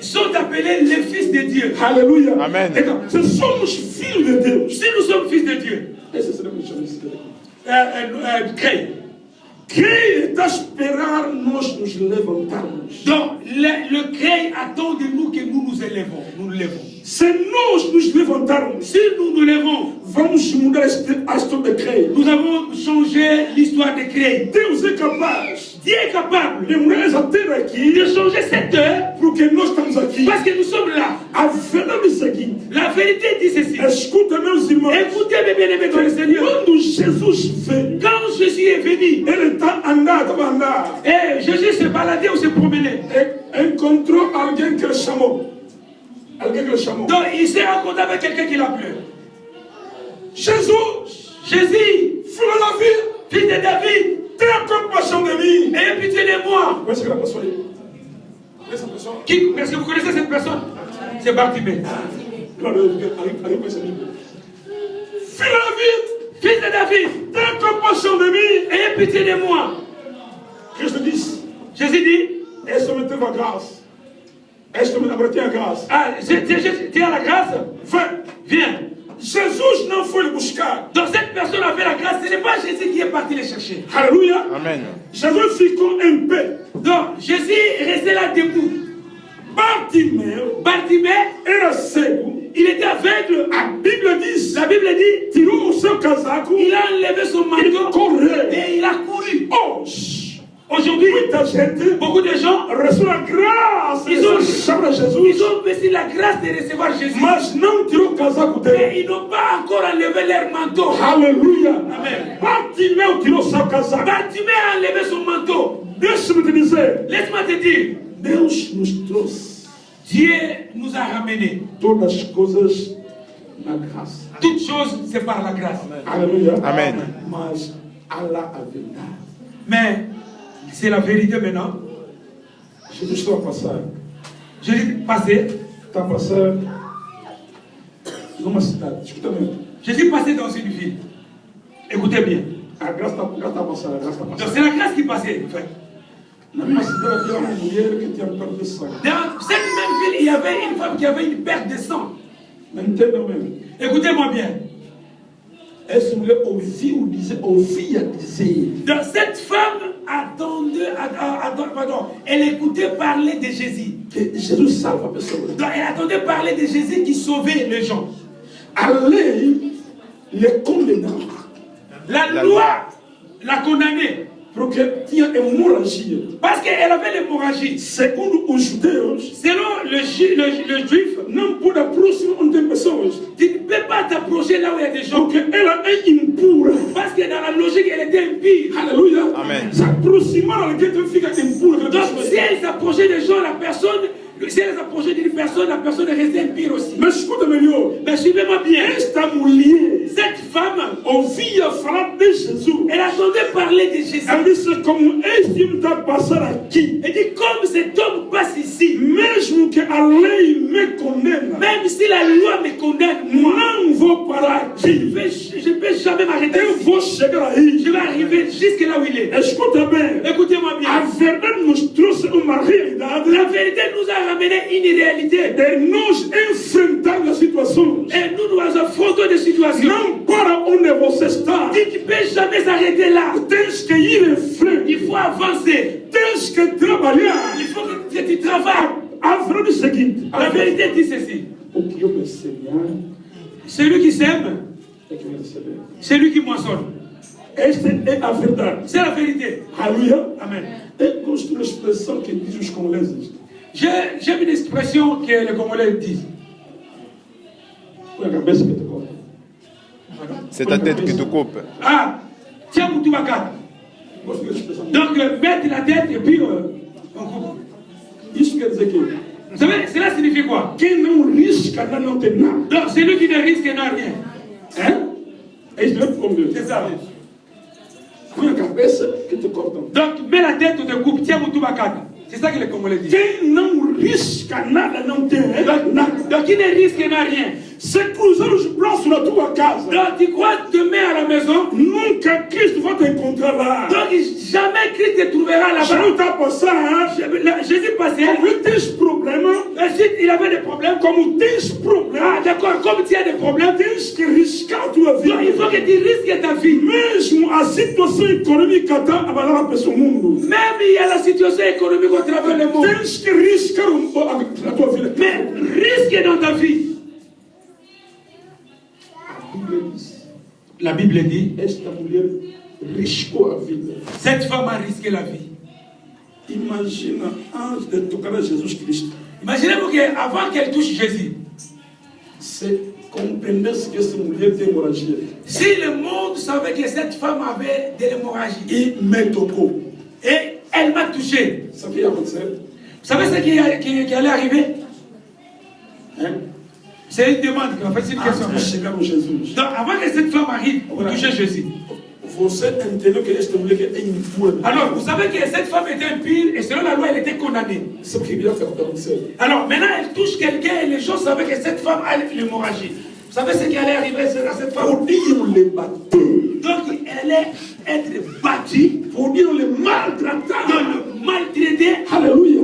sont appelés les fils de Dieu. Aleluia. Amen. Então, se somos filhos de Deus, Si nous sommes fils de Dieu, esse será o chama isso daqui. créé. Quem está a esperar nós nos levantarmos? Donc, le créé attend de nous que nous nous élevons. Nous nous levons. Se nós nos levantarmos, Si nous nous levons, vamos mudar a história de Creio. nous avons changé l'histoire de créé. Deus é capaz Dieu est capable de changer cette heure parce que nous sommes là. La vérité dit ceci. Écoutez mes bien-aimés dans le Seigneur. Quand Jésus est venu, et Jésus se baladait ou se promenait. Donc il s'est rencontré avec quelqu'un qui l'a plu. Jésus, fils de David, ayez pitié de moi. Est-ce que vous connaissez cette personne? C'est Bartimée. Fils de David, ayez pitié de moi. Jésus dit, est-ce que tu as la grâce? Est-ce que tu as la grâce? Ah, tu as la grâce? Viens. Jésus n'en faut le buscar. Donc cette personne avait la grâce, ce n'est pas Jésus qui est parti les chercher. Alléluia. Amen. Jésus fit comme un peu. Donc Jésus restait là debout. Bartimée era cego. Il était aveugle. La Bible dit, il a enlevé son manteau et il a couru. Aujourd'hui, beaucoup de gens reçoivent la grâce. Ils ont reçu la grâce de recevoir Jésus. Mais ils n'ont pas encore enlevé leur manteau. Alléluia. Amen. Bartimée a enlevé son manteau. Laisse-moi te dire, Dieu nous a ramenés. Toutes choses, c'est par la grâce. Alléluia. Amen. Mais c'est la vérité maintenant. Jésus passé. Jésus passait dans une ville. Écoutez bien. Donc c'est la grâce qui passait. En fait. Dans cette même ville, il y avait une femme qui avait une perte de sang. Écoutez-moi bien. Donc cette femme elle écoutait parler de Jésus. Donc elle attendait parler de Jésus qui sauvait les gens. La loi l'a condamnée. Parce qu'elle avait l'hémorragie. Selon le juif, tu ne peux pas t'approcher là où il y a des gens. Parce que dans la logique, elle était impure. Alléluia. Amen. Donc si elle s'approchait des gens, la personne, si elle s'approchait d'une personne, la personne restait impure aussi. Mais suivez-moi bien. Cette femme, elle attendait parler de Jésus. Elle dit comme cet homme passe ici, même si la loi me condamne, moi, je ne peux jamais m'arrêter. Je vais arriver jusque là où il est. Écoutez-moi bien. La vérité nous a ramené une réalité. Et nous affrontons des situations. Tu ne peux jamais s'arrêter là. Il faut avancer. Il faut que tu travailles. La vérité dit ceci. Celui qui sème, c'est lui qui moissonne. C'est la vérité. Alléluia. Amen. J'aime une expression que les Congolais disent. C'est ta tête qui te coupe. Ah, tiens, Moutoubakat. Donc, mettre la tête et puis on coupe. Vous savez, cela signifie quoi? Donc, celui qui ne risque n'a rien. Hein? C'est ça. Donc, mets la tête ou te coupe. Tiens, Moutoubakat. C'est ça que les Congolais disent. Donc, qui ne risque n'a rien. C'est pour ça que je place sur la tour à casa. Donc, tu crois demain à la maison? Non, que Christ va t'encontrer là. Donc, jamais Christ te trouvera là-bas. Jésus passait. Ensuite, il avait des problèmes. Ah, d'accord, comme tu as des problèmes, donc, il faut que tu risques ta vie. Même il y a la situation économique au travers le monde. Mais risque dans ta vie. La Bible dit, cette femme a risqué la vie. Imagine antes de tocar a Jesus Cristo. Imaginez-vous qu'avant qu'elle touche Jésus, Você compreendesse que essa mulher tem hemorragia. si le monde savait que cette femme avait de l'hémorragie E me tocou. et elle m'a touché, Sabe o que ia acontecer? vous savez ce qui allait arriver? Hein? C'est une demande, en fait, c'est une question. Antes de chegar no Jesus. Donc, avant que cette femme arrive pour toucher Jésus, Você entendeu que esta mulher é impura. alors vous savez que cette femme était impure et selon la loi, elle était condamnée. Sabe o que ia acontecer? Alors maintenant, elle touche quelqu'un et les gens savaient que cette femme a l'hémorragie. Vous savez ce qui allait arriver à cette femme? Podiam lhe bater. Donc, elle allait être battue, Podiam lhe maltratar. donc maltraitée. Aleluia.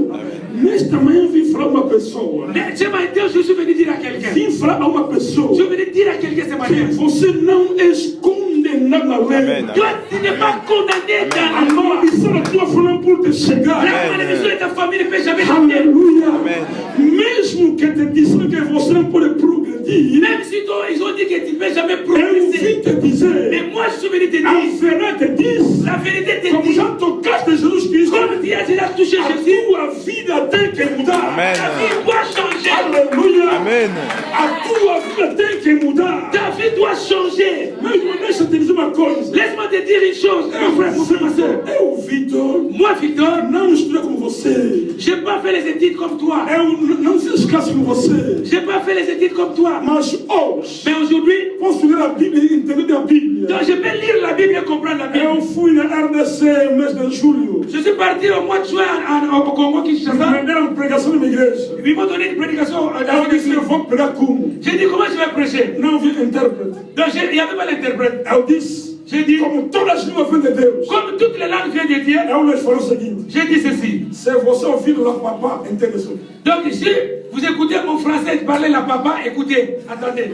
Nesta manhã vim falar a uma pessoa. Mais ce matin, je suis venu dire à quelqu'un, Vim falar a uma pessoa je suis venu dire à quelqu'un ce matin, que você não és condenado na lei. Amen. toi, tu n'es pas condamné dans A la loi. maldição da tua família por te chegar. La malédiction de ta famille ne peut jamais t'amener. Aleluia. Amen. Mesmo que te disseram que você não pode progredir, Même si toi, ils ont dit que tu ne peux jamais eu progresser. vim te dizer, Mais moi, je suis venu te a dire, verdade te diz, la vérité te como dit, já tocaste Jesus Cristo, comme tu as déjà touché a Jésus, tua vida tem que mudar. Amen. ta vie doit changer. Aleluia. Amen. A tua vida tem que mudar. Ta vie doit changer. Mas deixa eu te dizer uma coisa. Laisse-moi te dire une chose, mon frère, ma soeur. Eu, Vitor, Moi, Victor, não estudei como você. je n'ai pas fait les études comme toi. Eu não fiz classe como você. Je n'ai pas fait les études comme toi. Mas hoje, Mais aujourd'hui, posso ler a Bíblia e entender a Bíblia. donc, je peux lire la Bible et comprendre la Bible. Eu fui na RDC mês de julho. Je suis parti au mois de juin au Congo, Kinshasa. Me deram pregação na minha igreja. Ils m'ont donné une prédication dans Eu une disse, église. eu vou pregar como? J'ai dit, comment je vais prêcher? Não vi intérprete. Donc, il n'y avait pas l'interprète. Eu disse, J'ai dit, como todas as línguas vêm de Deus. comme toutes les langues viennent de Dieu, Eu lhes falo o seguinte. j'ai dit ceci. Se você ouvir lá papá, entenda isso. Donc, si vous écoutez mon français parler la papa, écoutez, attendez.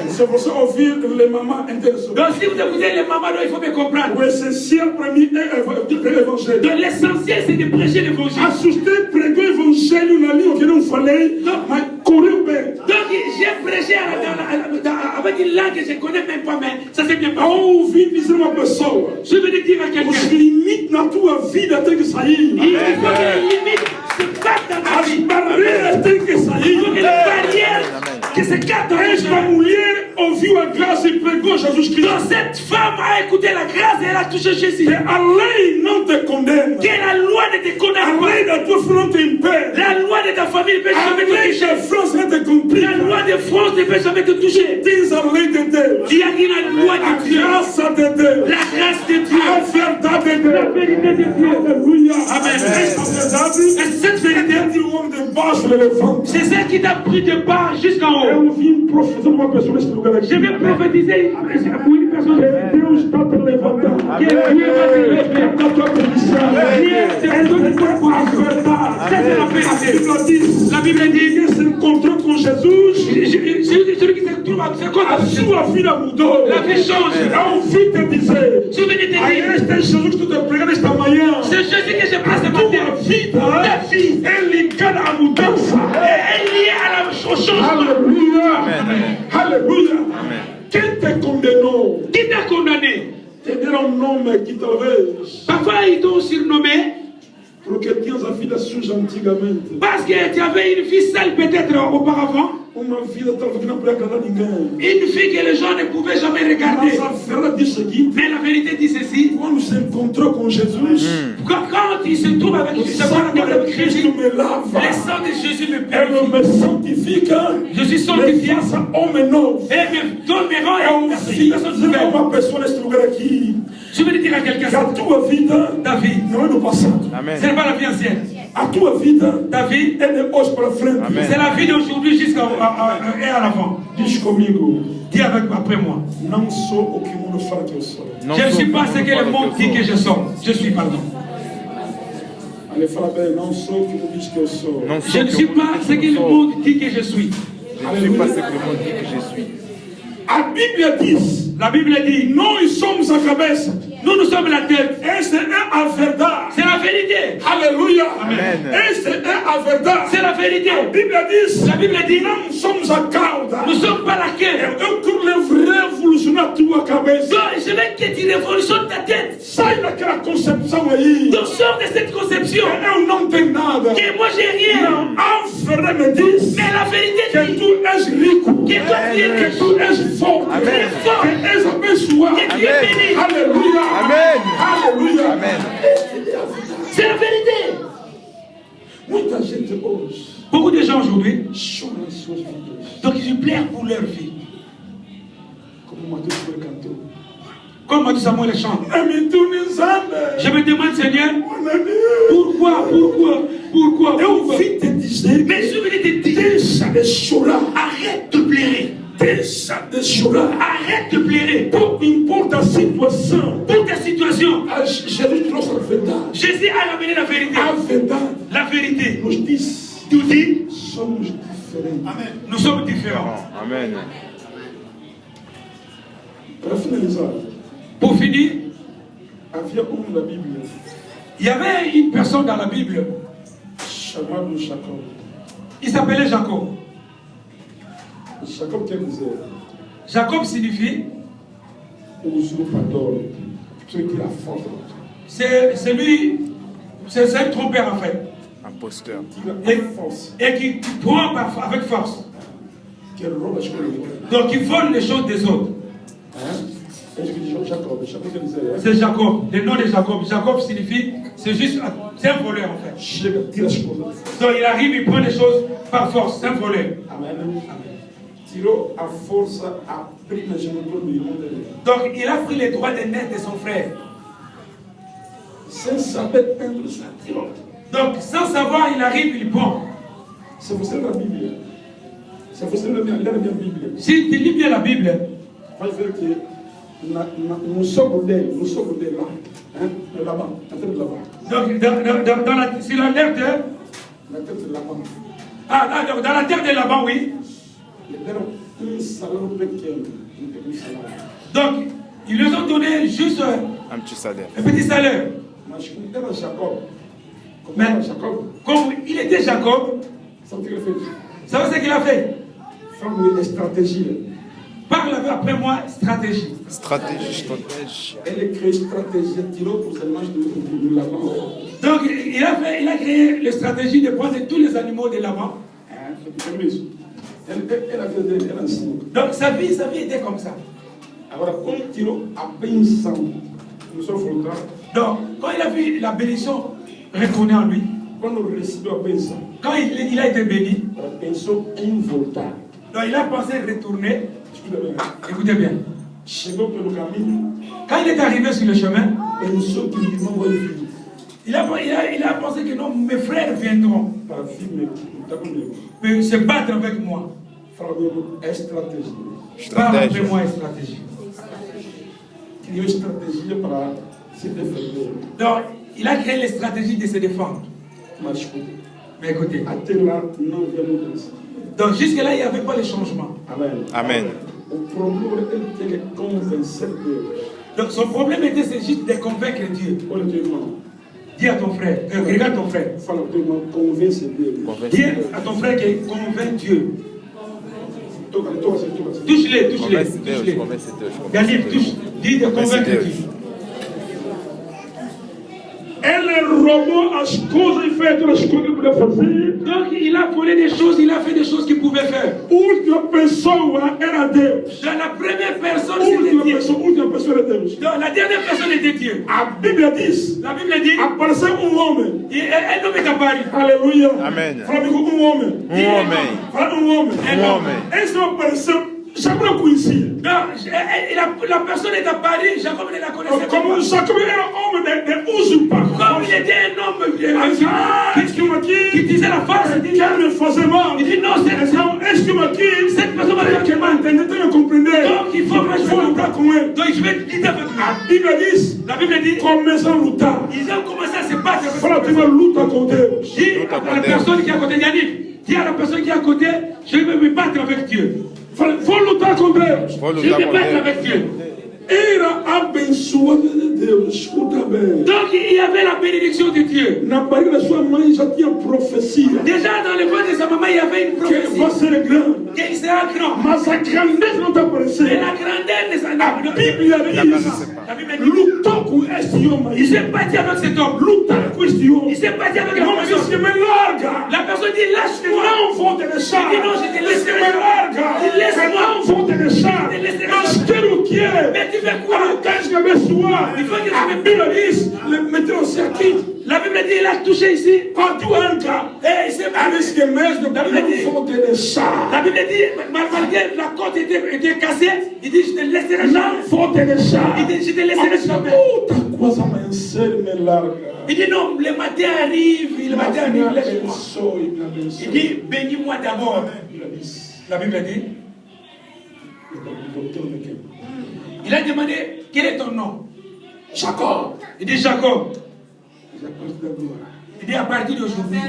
Se você ouvir les mamãs, entenda isso. Donc, si vous écoutez les mamans, donc, il faut me comprendre. O essencial para mim é o evangelho. Donc, l'essentiel, c'est de prêcher l'évangile. Assustei, pregou o evangelho na língua que eu não falei, mas correu bem. Donc, j'ai prêché avec une langue que je ne connais même pas, mais ça s'est bien passé. Eu ouvi dizer uma pessoa, Je vais te dire à os quelqu'un, limites na tua vida têm que sair. il faut que les limites se battent dans ta As vie. barreiras têm que Il faut que sair. les barrières que se cassent dans ta Esta vie. mulher ouviu a graça e pregou Jesus Cristo. Donc, cette femme a écouté la grâce et elle a touché Jésus. Que a lei não te condena. Que la loi ne te A condamne lei pas. da tua filha não te impede. La loi de ta famille ne peut A jamais te lei toucher. da France não te La complica. loi de France ne peut jamais te toucher. Tens a lei de Deus. Il y a une loi A de Dieu. graça de Deus. La grâce de A Dieu. verdade de La Deus. vérité de Dieu. Aleluia. Amen. Esta verdade Et cette vérité, é o homem de baixo le levanta. c'est celle qui t'a pris de bas jusqu'en haut. Eu vim profetizar uma pessoa neste lugar aqui. Je vais prophétiser pour une personne. Deus está te levantando. Que Dieu va te lever. Da tua condição. Dieu te lève pour A verdade. Ça, c'est la A vérité. Bíblia diz. La Bible dit, Quem se encontrou com Jesus, celui qui se trouve à ce a compte, sua vida mudou. la vie change. Eu vim te dizer. Je vais te Aí dire, este Jesus que tu te pregando esta manhã. c'est Jésus que je prends ce Tua matin. vida Ta vie é ligada à mudança. est liée au changement. Aleluia. Aleluia. Quem te condenou? Qui t'a condamné? Te deram um nome que talvez Parfois, ils t'ont surnommé porque tinhas a vida suja antigamente. parce que tu avais une fille sale peut-être auparavant. Uma vida talvez que não podia agradar ninguém. Une fille que les gens ne pouvaient jamais regarder. Mas a verdade diz o seguinte: Mais la vérité dit ceci. quando se encontrou com Jesus, Quand il se trouve avec o Jésus, sangue de Cristo me lava. le sang de Jésus me Ele purifie. me santifica, Je suis me sanctifié. faça homem novo. Et me donne mes rangs Eu et vim une personne dizer a nouvelle. uma pessoa neste lugar aqui Je veux dire à quelqu'un que a ça. tua vida Ta vie, não é do passado. ce Amen. n'est pas la vie ancienne. A tua vida Ta vie, é de hoje para frente. Amen. c'est la vie d'aujourd'hui jusqu'à et à l'avant. Diz comigo, Dis après moi. não sou o que o mundo fala que eu sou. Non Je ne suis sou pas ce que le monde dit que je sou. sors. Je suis, pardon. Ele fala bem, não sou o que o mundo diz que eu sou. Non Je sou ne suis pas ce que le monde dit que je suis. Je ne suis pas ce que le monde dit que je suis. A Bíblia diz, La Bible dit, nós somos a cabeça. nous sommes la tête. Esta é a verdade. C'est la vérité. Aleluia. Amen. Esta é a verdade. C'est la vérité. A Bíblia diz, La Bible dit, não somos a cauda. nous ne sommes pas la queue. Eu quero revolucionar revolucionar a tua cabeça. Donc, je veux que tu révolutionnes ta tête. Sai daquela concepção aí. Donc, sors de cette conception. Eu não tenho nada. Que moi, j'ai rien. Não, a verdade me diz Mais la vérité que dit tu és rico, que toi, tu es que riche. tu és forte, Amen. que és abençoado. Que tu es béni. Aleluia. Amen. Aleluia. Amen. C'est la vérité. Muita gente hoje Beaucoup de gens aujourd'hui, chora as suas vidas. donc ils pleurent pour leur vie. Como Mateus foi cantou. Comme Matou Samuel chante. É mentunizada. Je me demande, Seigneur, pourquoi? Eu vim te dizer, Mais je voulais te dire, deixa de chorar. arrête de pleurer. Deixa de chorar. Arrête de pleurer. Não importa a situação. Pour ta situation, Jesus trouxe a verdade. Jésus a ramené la vérité. A verdade La vérité nos diz: nous dit, somos diferentes. Amen. nous sommes différents. Amen. Para finalizar, Pour finir, havia na Bíblia il y avait une personne dans la Bible, chamado Jacob. il s'appelait Jacob. Jacob quer dizer Jacob signifie, o usurpador, celui qui a força, c'est lui, c'est un trompeur en fait, Imposteur. qui a força, et qui prend avec force. que rouba as coisas. Donc il vole les choses des autres. É isso que diz Jacob. Jacob quer dizer, C'est Jacob, le nom de Jacob. Jacob signifie, c'est juste, c'est un voleur en fait. chega, tira as coisas. Donc il arrive, il prend les choses par force, c'est un voleur. Amém. Tirou a força, a primogenitura do irmão dele. Donc il a pris les droits de naître de son frère. Sem saber dentro do tirou. Donc sans savoir, il arrive, il prend. Se você ler a Bíblia, se você ler a minha Bíblia, Si tu lis bien la Bible, vai ver que no sogro dele lá, Labão, na terra de Labão, donc sur la terre de, na terra de Labão, donc dans la terre de Laban, oui. lhe deram salário pequeno, um salário. Donc ils leur ont donné juste Un petit salaire. un petit salaire. Mas como era Jacob, como Mais era Jacob, comme il était Jacob, sabe o que ele fez? vous savez ce qu'il a fait? Fala estratégia. Parle après moi, stratégie. Stratège. Ele criou estratégia, tirou os animais do Labão. Donc il a créé la stratégie de prendre tous les animaux de Laban. Foi isso. Ele a vida dele era assim. Donc sa vie était comme ça. Agora, quando tirou a benção, começou a voltar. Donc quand il a vu la bénédiction retourner en lui, Quando recebeu a benção, quand il a été béni, ela pensou em voltar. donc il a pensé retourner. Escuta bem. Écoutez bien. Chegou pelo caminho, Quand il est arrivé sur le chemin, pensou que o irmão vai vir il a pensé que non, mes frères viendront para vir me lutar comigo. se battre avec moi. Fala comigo, é estratégia. Parle avec Stratège. moi, stratégie. Criou estratégia para se defender. Donc il a créé les stratégies de se défendre. Mas escuta, Mais écoutez, até lá não havia mudança. donc jusque-là, il n'y avait pas de changement. Amém. Amen. O problema é que ele tinha que convencer Deus. Donc son problème était c'est juste de convaincre Dieu. Olha teu irmão. Dis à ton frère, regarde ton frère. Fala teu irmão, convence Deus. Dis à ton frère qui convainc Dieu. Toca assim, toca assim. Touche-les, touche-les, Converse Deus, touche-les. converse Deus. Galip, touche. Dis de convaincre Deus. Dieu. Ele roubou as coisas e fez todas as coisas que podia fazer. Donc il a volé des choses, il a fait des choses qu'il pouvait faire. Última pessoa era Deus. Dans la première personne, c'était Dieu. Última pessoa era Deus. Donc la dernière personne était Dieu. A Bíblia diz: La Bible dit, apareceu homem. un homme est apparu. Aleluia. Amen. Fala comigo, homem. Homem. Fala homem. Homem. Esse homem apareceu, já não conhecia. Non, la personne est apparue, Jacob ne la connaissait Como pas. Jacob era homem de usurpador. Comme il était un homme Este homem qui aqui disait la face, il dit, quer me fazer mal. il dit non, Então, este homem aqui cette personne va tem que me entender, tem que compreender. Donc il faut que je Vou lutar com ele. Donc je vais lutter avec lui. A Bíblia diz: La Bible dit, começam a lutar. ils ont commencé à se battre avec Fala, tem lui. uma luta com Deus. Dis à la personne qui est à côté d'Yannick, dis à la personne qui est à côté, je vais me battre avec Dieu. Fala, vou lutar com Deus. Vou Je vais lutar me com battre Deus. avec Dieu. Era abençoada de Deus. Escuta bem. Donc il y avait la bénédiction de Dieu. Na barriga da sua mãe já tinha profecia. Déjà dans le ventre de sa maman, il y avait une Que ele vai prophétie. ser grande. Qu'il sera grand. Mas a grandeza não está aparecendo. pensé. Et la grandeur de sa La Bible a La dit, paraissait pas. La Bible dit, Lutoku estioma. il s'est battu avec cet homme. Luta question. Il s'est battu avec la Non, mais personne. c'est me larga. La personne dit, lâche-moi. Non, faut te laisser. Il dit, non, je te laisse. C'est me larga. Laisse-moi. Non, faut te laisser. Je te laisse. Non, je te rouquier. Mais tu fais quoi? Quand je me sois, Il faut que je la me Bible dit, le mettre au circuit. La Bible dit, il a touché ici. Quand tu entres, Et il s'est battu. avec ce que mes de Bible faut te laisser. La Bible dit, malgré la côte était cassée, il dit, je te laisserai Non, jamais. faut te laisser. Il dit, je te laisserai jamais. Puta cosa mais ser me larga. Il dit, non, le matin arrive, le matin arrive, laisse-moi. Il Il dit, bénis-moi d'abord. La Bible dit, il a demandé, quel est ton nom? Jacob. Il dit, Jacob. Il dit, à partir d'aujourd'hui,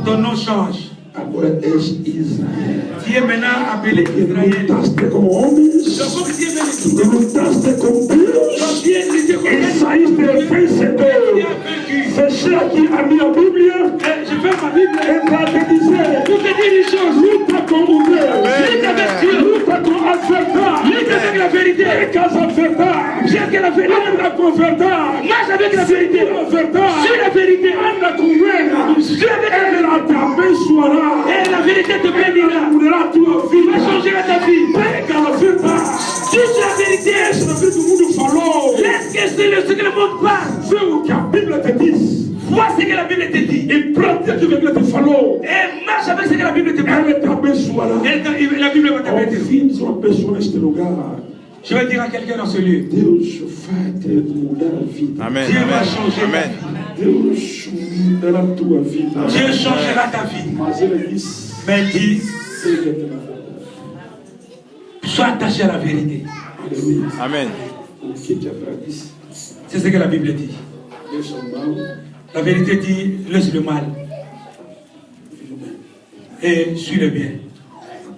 ton nom change. Agora és Israel. Tu es maintenant appelé Israël. Lutaste como homens, Donc, comme tu es venu, lutaste com Deus tu es lutté contre e saíste vencedor. tu as vaincu. Fechei aqui a minha Bíblia Je fais ma Bible e para te dizer, pour te dire une chose. luta com o Deus, Lutte avec Dieu. luta com a verdade, Lutte avec la vérité. casa a verdade, Cherche la vérité. anda com a verdade, Marche avec la vérité. a verdade, Suis la vérité. anda com ela, Suis avec la vérité. ela te abençoará. Et la vérité te bénira. Mudará a tua Tu vas vida. changer ta vie. Pega a verdade. Touche la vérité. Essa vida que o mundo falou. Laisse que ce que le monde parle. Vê o que a Bíblia te diz. Vois ce que la Bible te dit. E pratica aquilo que a Bíblia te falou. Et marche avec ce que la Bible te parle. Ela te abençoará. Et la Bible va te bénir. Ouvimos uma pessoa neste lugar. Je vais dire à quelqu'un dans ce lieu. Deus vai te mudar a vida. Amen. Dieu va Amen. changer ta Amen. vie. Deus mudará a tua vida. Dieu changera ta vie. Mas ele diz, Mais dis, pega-te na verdade. sois attaché à la vérité. Aleluia. Amen. O que a verdade diz? C'est ce que la Bible dit. Deixa o mal, La vérité dit, laisse le mal vive o bem. et suis le bien.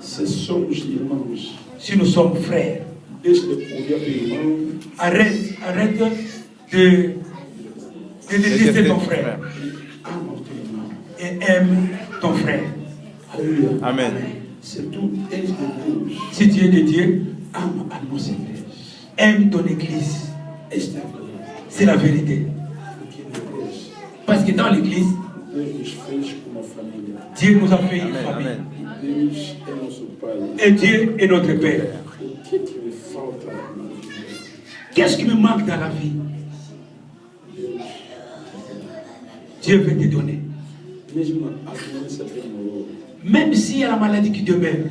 Se somos irmãos, Si nous sommes frères, deixa de odiar teu irmão. arrête de détester ton frère Ama o teu irmão. et aime ton frère. Aleluia. Amen. Se tu és de Deus, Si tu es de Dieu, ama a nossa igreja. aime ton église. Esta é a verdade. C'est la vérité. Porque na igreja, Parce que dans l'église, Deus nos fez como uma família. Dieu nous a fait une Amen. famille. Amen. E Deus é nosso Pai. Et Dieu est notre Père. O que me falta na vida? Qu'est-ce qui me manque dans la vie? Dieu veut te donner. Mesmo a doença demorou. Même s'il y a la maladie qui demeure,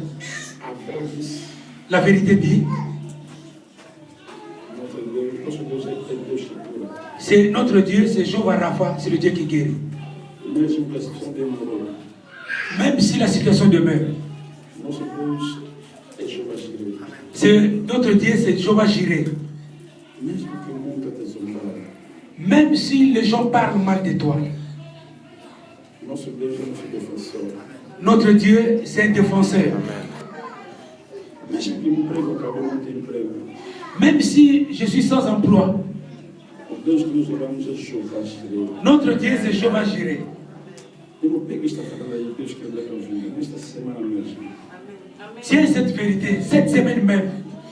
A verdade diz, la vérité dit, nosso Deus é Deus que cura. c'est notre Dieu, c'est Jéhovah Rapha, c'est le Dieu qui guérit. Mesmo que a situação demorou, Même si la situation demeure, nosso Deus é Jeová Jireh. c'est notre Dieu, c'est Jéhovah Jireh. Mesmo que o mundo está zombado, Même si les gens parlent mal de toi, nosso Deus é nosso defensor. notre Dieu, c'est un défenseur. Mesmo que o emprego acabou, não tem emprego. Même si je suis sans emploi, O Deus que nos oramos é Jeová Jireh. notre Dieu, c'est Jéhovah Jireh. Eu vou pegar esta palavra aí, Deus que eu ouvindo, nesta semana mesmo. Tiens cette vérité, cette semaine même,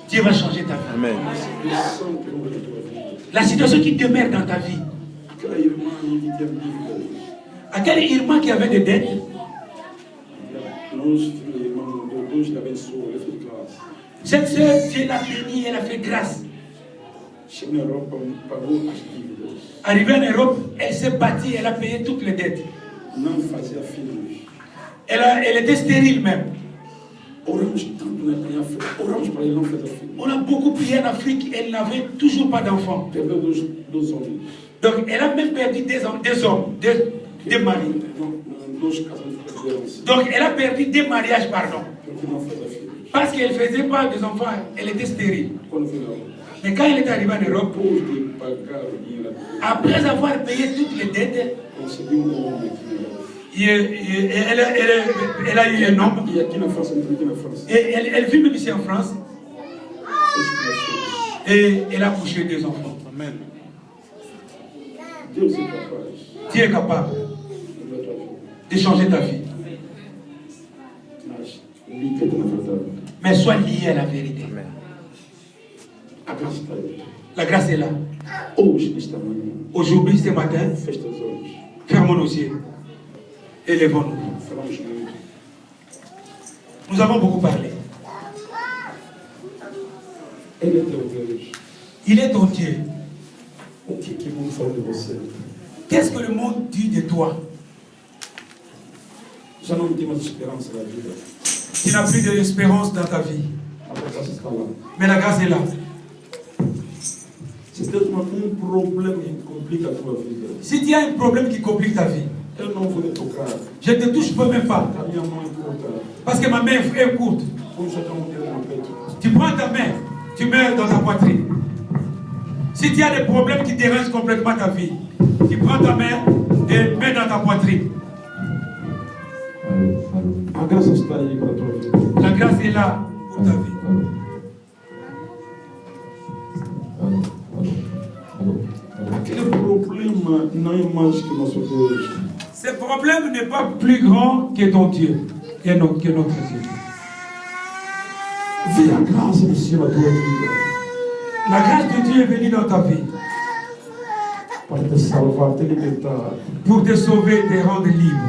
Dieu va changer ta vie. Amen. Situação que não é da tua vida. La situation qui demeure dans ta vie. Aquela irmã aí que tinha dívidas. À quel irmão qui avait des dettes, Nós, filho, irmão, Deus te abençoe, ele fez classe. cette sœur, Dieu l'a bénie, elle a fait grâce. Chegou na Europa, pagou as dívidas. Arrivée en Europe, elle s'est bâtie, elle a payé toutes les dettes. Não fazia filhos. Elle était stérile même. Oramos tanto em África, oramos para ele não fazer filhos. On a beaucoup prié en Afrique, elle n'avait toujours pas d'enfants. Perdeu dois homens. Donc elle a même perdu deux maris. Dois casamentos perderam-se. Donc elle a perdu deux mariages, pardon. Porque não fazia filhos. Parce qu'elle ne faisait pas des enfants, elle était stérile. Quando foi lá, Mais quand elle est arrivée en Europe, depois de pagar o dinheiro, après avoir payé toutes les dettes, conseguiu homem aqui na Europa. elle a eu un homme. E aqui na França, aqui na França, Et elle vit même ici en France. fez com filhos. Et elle a couché deux enfants. Amen. Deus é capaz Dieu est capable de mudar a tua vida. de changer ta vie. Mas liga-te na verdade. mais sois lié à la vérité. Amen. A graça está aí. La grâce est là. Hoje, esta manhã, Aujourd'hui, ce matin, fecha os olhos. fermons nos yeux. Élevons-nous. Falamos muito. Nous avons beaucoup parlé. Ele é teu Deus. Il est ton Dieu. O que o mundo fala de você? Qu'est-ce que le monde dit de toi? Já não tem mais esperança da vida. Tu n'as plus d'espérance dans ta vie. A graça está lá. Mais la grâce est là. Se tens um problema que complica a tua vida, Si tu as un problème qui complique ta vie, eu não vou lhe tocar. je ne te touche pas même pas. A minha mão é curta. Parce que ma main est courte. Põe já um dedo no peito. Tu prends ta main, tu mets dans ta poitrine. Si tu as des problèmes qui dérangent complètement ta vie, tu prends ta main et mets dans ta poitrine. A graça está aí para a tua vida. La grâce est là pour ta vie. Aquele problema não é mais que nosso Deus. Ce problème n'est pas plus grand que ton Dieu, que notre Dieu. Vê a graça do Senhor na tua vida. La grâce de Dieu est venue dans ta vie Para te salvar, te libertar. pour te sauver et te rendre libre.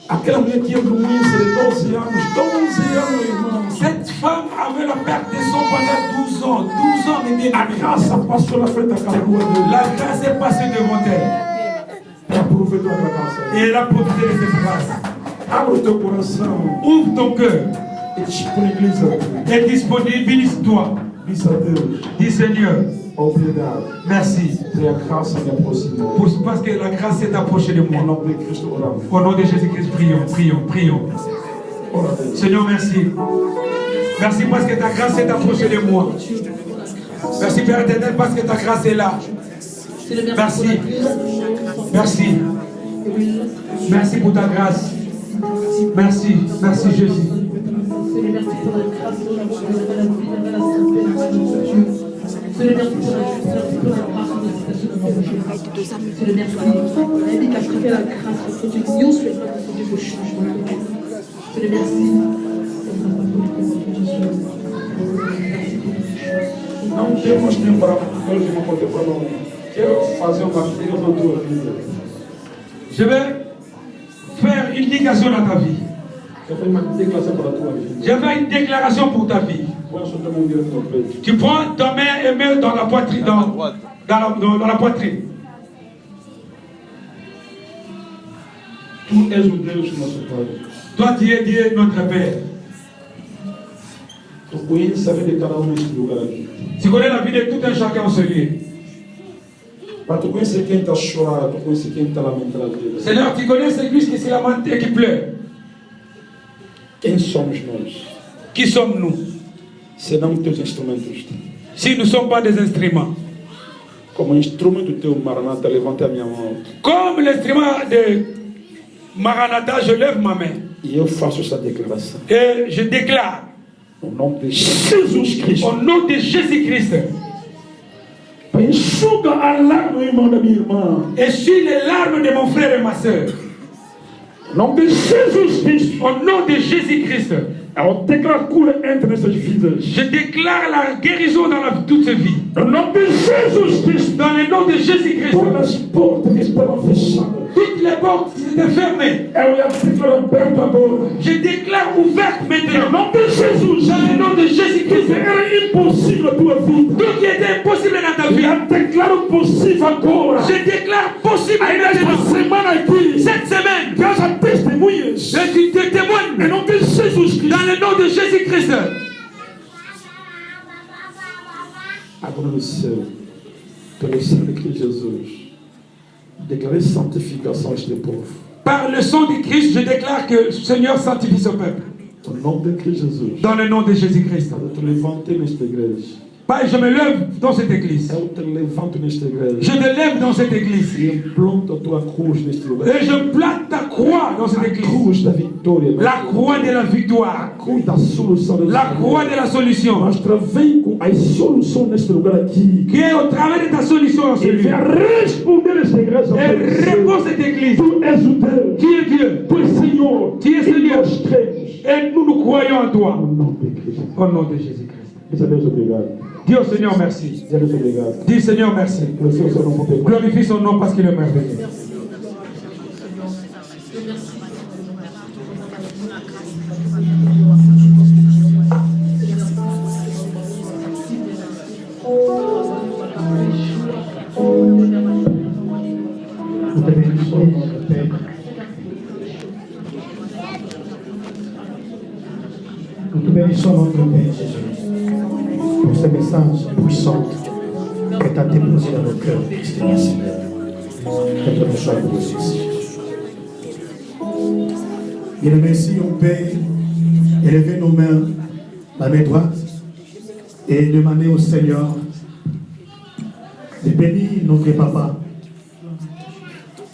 Aquela mulher tinha doença de 12 anos. 12 anos, irmãos. Cette femme avait la perte de son pendant 12 ans. 12 ans, mais A graça passou na frente daquela rua dele. la grâce est passée devant elle. E aproveitou a graça. Et elle a profité de cette grâce. Abre o teu coração Ouvre ton cœur e disponibiliza. et disponibilise-toi. Diz a Deus, Dis Seigneur, obrigado. merci. Que a graça me aproximou. Parce que la grâce s'est approchée de Em moi. nome de Cristo oramos. Au nom de Jésus-Christ, prions. Ora a Deus. Seigneur, merci. Merci parce que ta grâce s'est approchée de moi. Merci Père éternel parce que ta grâce est là. Merci. Merci. Merci pour ta grâce. Merci. Merci Jésus. Não temos tempo para hoje uma contemplação. Quero fazer uma pergunta na tua vida. Je vais faire une déclaration dans ta vie. Quero fazer uma declaração para a tua vida. Je vais faire une déclaration pour ta vie. Põe só teu mão direita no peito. Tu prends ta main et mets dans la poitrine. Dans la poitrine. Tu és o Deus nosso Pai. Toi, tu es Dieu, notre Père. Tu conheces a vida de cada neste lugar aqui. Tu connais la vie de tout un chacun en ce lieu. Mas tu conheces quem está a chorar, tu conheces quem está a lamentar a vida. Seigneur, tu connais celui qui se lamente et qui pleure. Quem somos nós? Qui sommes-nous? Senão teus instrumentos. Si nous ne sommes pas des instruments. Como instrumento teu, Maranata, levanta a minha mão. Comme l'instrument de Maranatha, je lève ma main. E eu faço essa declaração. Et je déclare, Em nome de Jesus Cristo. au nom de Jésus-Christ, Enxuga a lágrima, irmão da minha irmã. essuie les larmes de mon frère et ma soeur. Em nome de Jesus Cristo. Au nom de Jésus-Christ, Eu declaro cura entre nessas vidas. je déclare la guérison dans toute vie. Em nome de Jesus Cristo. Dans le nom de Jésus-Christ, Todas as portas que estavam fechadas. toutes les portes étaient fermées. Eu ia declarar aberto agora. Je déclare ouverte Em maintenant. nome de Jesus. Dans le nom de Jésus-Christ, Era impossível a tua vida. tout qui était impossible dans ta vie, Eu declaro possível agora. je déclare possible Aí nesta maintenant. semana aqui. Cette semaine, Que haja testemunhas. et tu te témoignes Em nome de Jesus Cristo. dans le nom de Jésus-Christ. Agora no céu, pelo sangue de Cristo Jesus, declarei santificação a este povo. Par le sang de Christ, je déclare que le Seigneur sanctifie ce peuple. Em nome de Cristo Jesus. Dans le nom de Jésus-Christ. Eu te levantei nesta igreja. Pai, je me lève dans cette église. Eu te levanto nesta igreja. Je te lève dans cette église. E implanto a tua cruz neste lugar. Et je plante ta croix dans cette A église. cruz da vitória. La croix de la victoire. A cruz da solução. La croix de la solution. Mas vem com as soluções neste lugar aqui. Qui est au travers de ta solution en E celui. venha responder esta igreja. Et réponds cette église. Tu és o Deus. Tu es Dieu. Tu és Senhor. Tu es E Seigneur. nós cremos. Et nous nous croyons en toi. Au nom de Christ. Au nom de Jésus-Christ. Seigneur, obrigado. Dis au Seigneur merci. Deus obrigado. Dis Seigneur merci. Glorifique son nom pour tes Glorifie son nom parce qu'il est merveilleux. Nous te bénissons, notre Père. Nous te bénissons, notre Père Jésus, pour ce message puissant que tu as déposé dans nos cœurs, Seigneur. Que ton choix pour Jésus. Bien-aimés, si on peut élever nos mains, la main droite, et demander au Seigneur de bénir notre papa.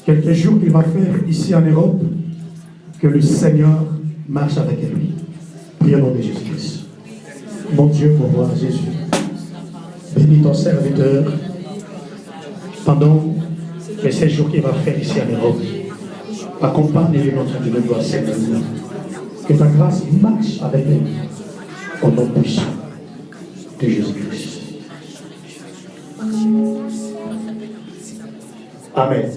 Quelques jours qu'il va faire ici en Europe, que le Seigneur marche avec lui. Prions au nom de Jésus-Christ. Mon Dieu, pour voir Jésus, bénis ton serviteur pendant les séjours qu'il va faire ici en Europe. Accompagne-le notre Dieu de gloire, Seigneur. Que ta grâce marche avec lui au nom puissant de Jésus-Christ. Amen.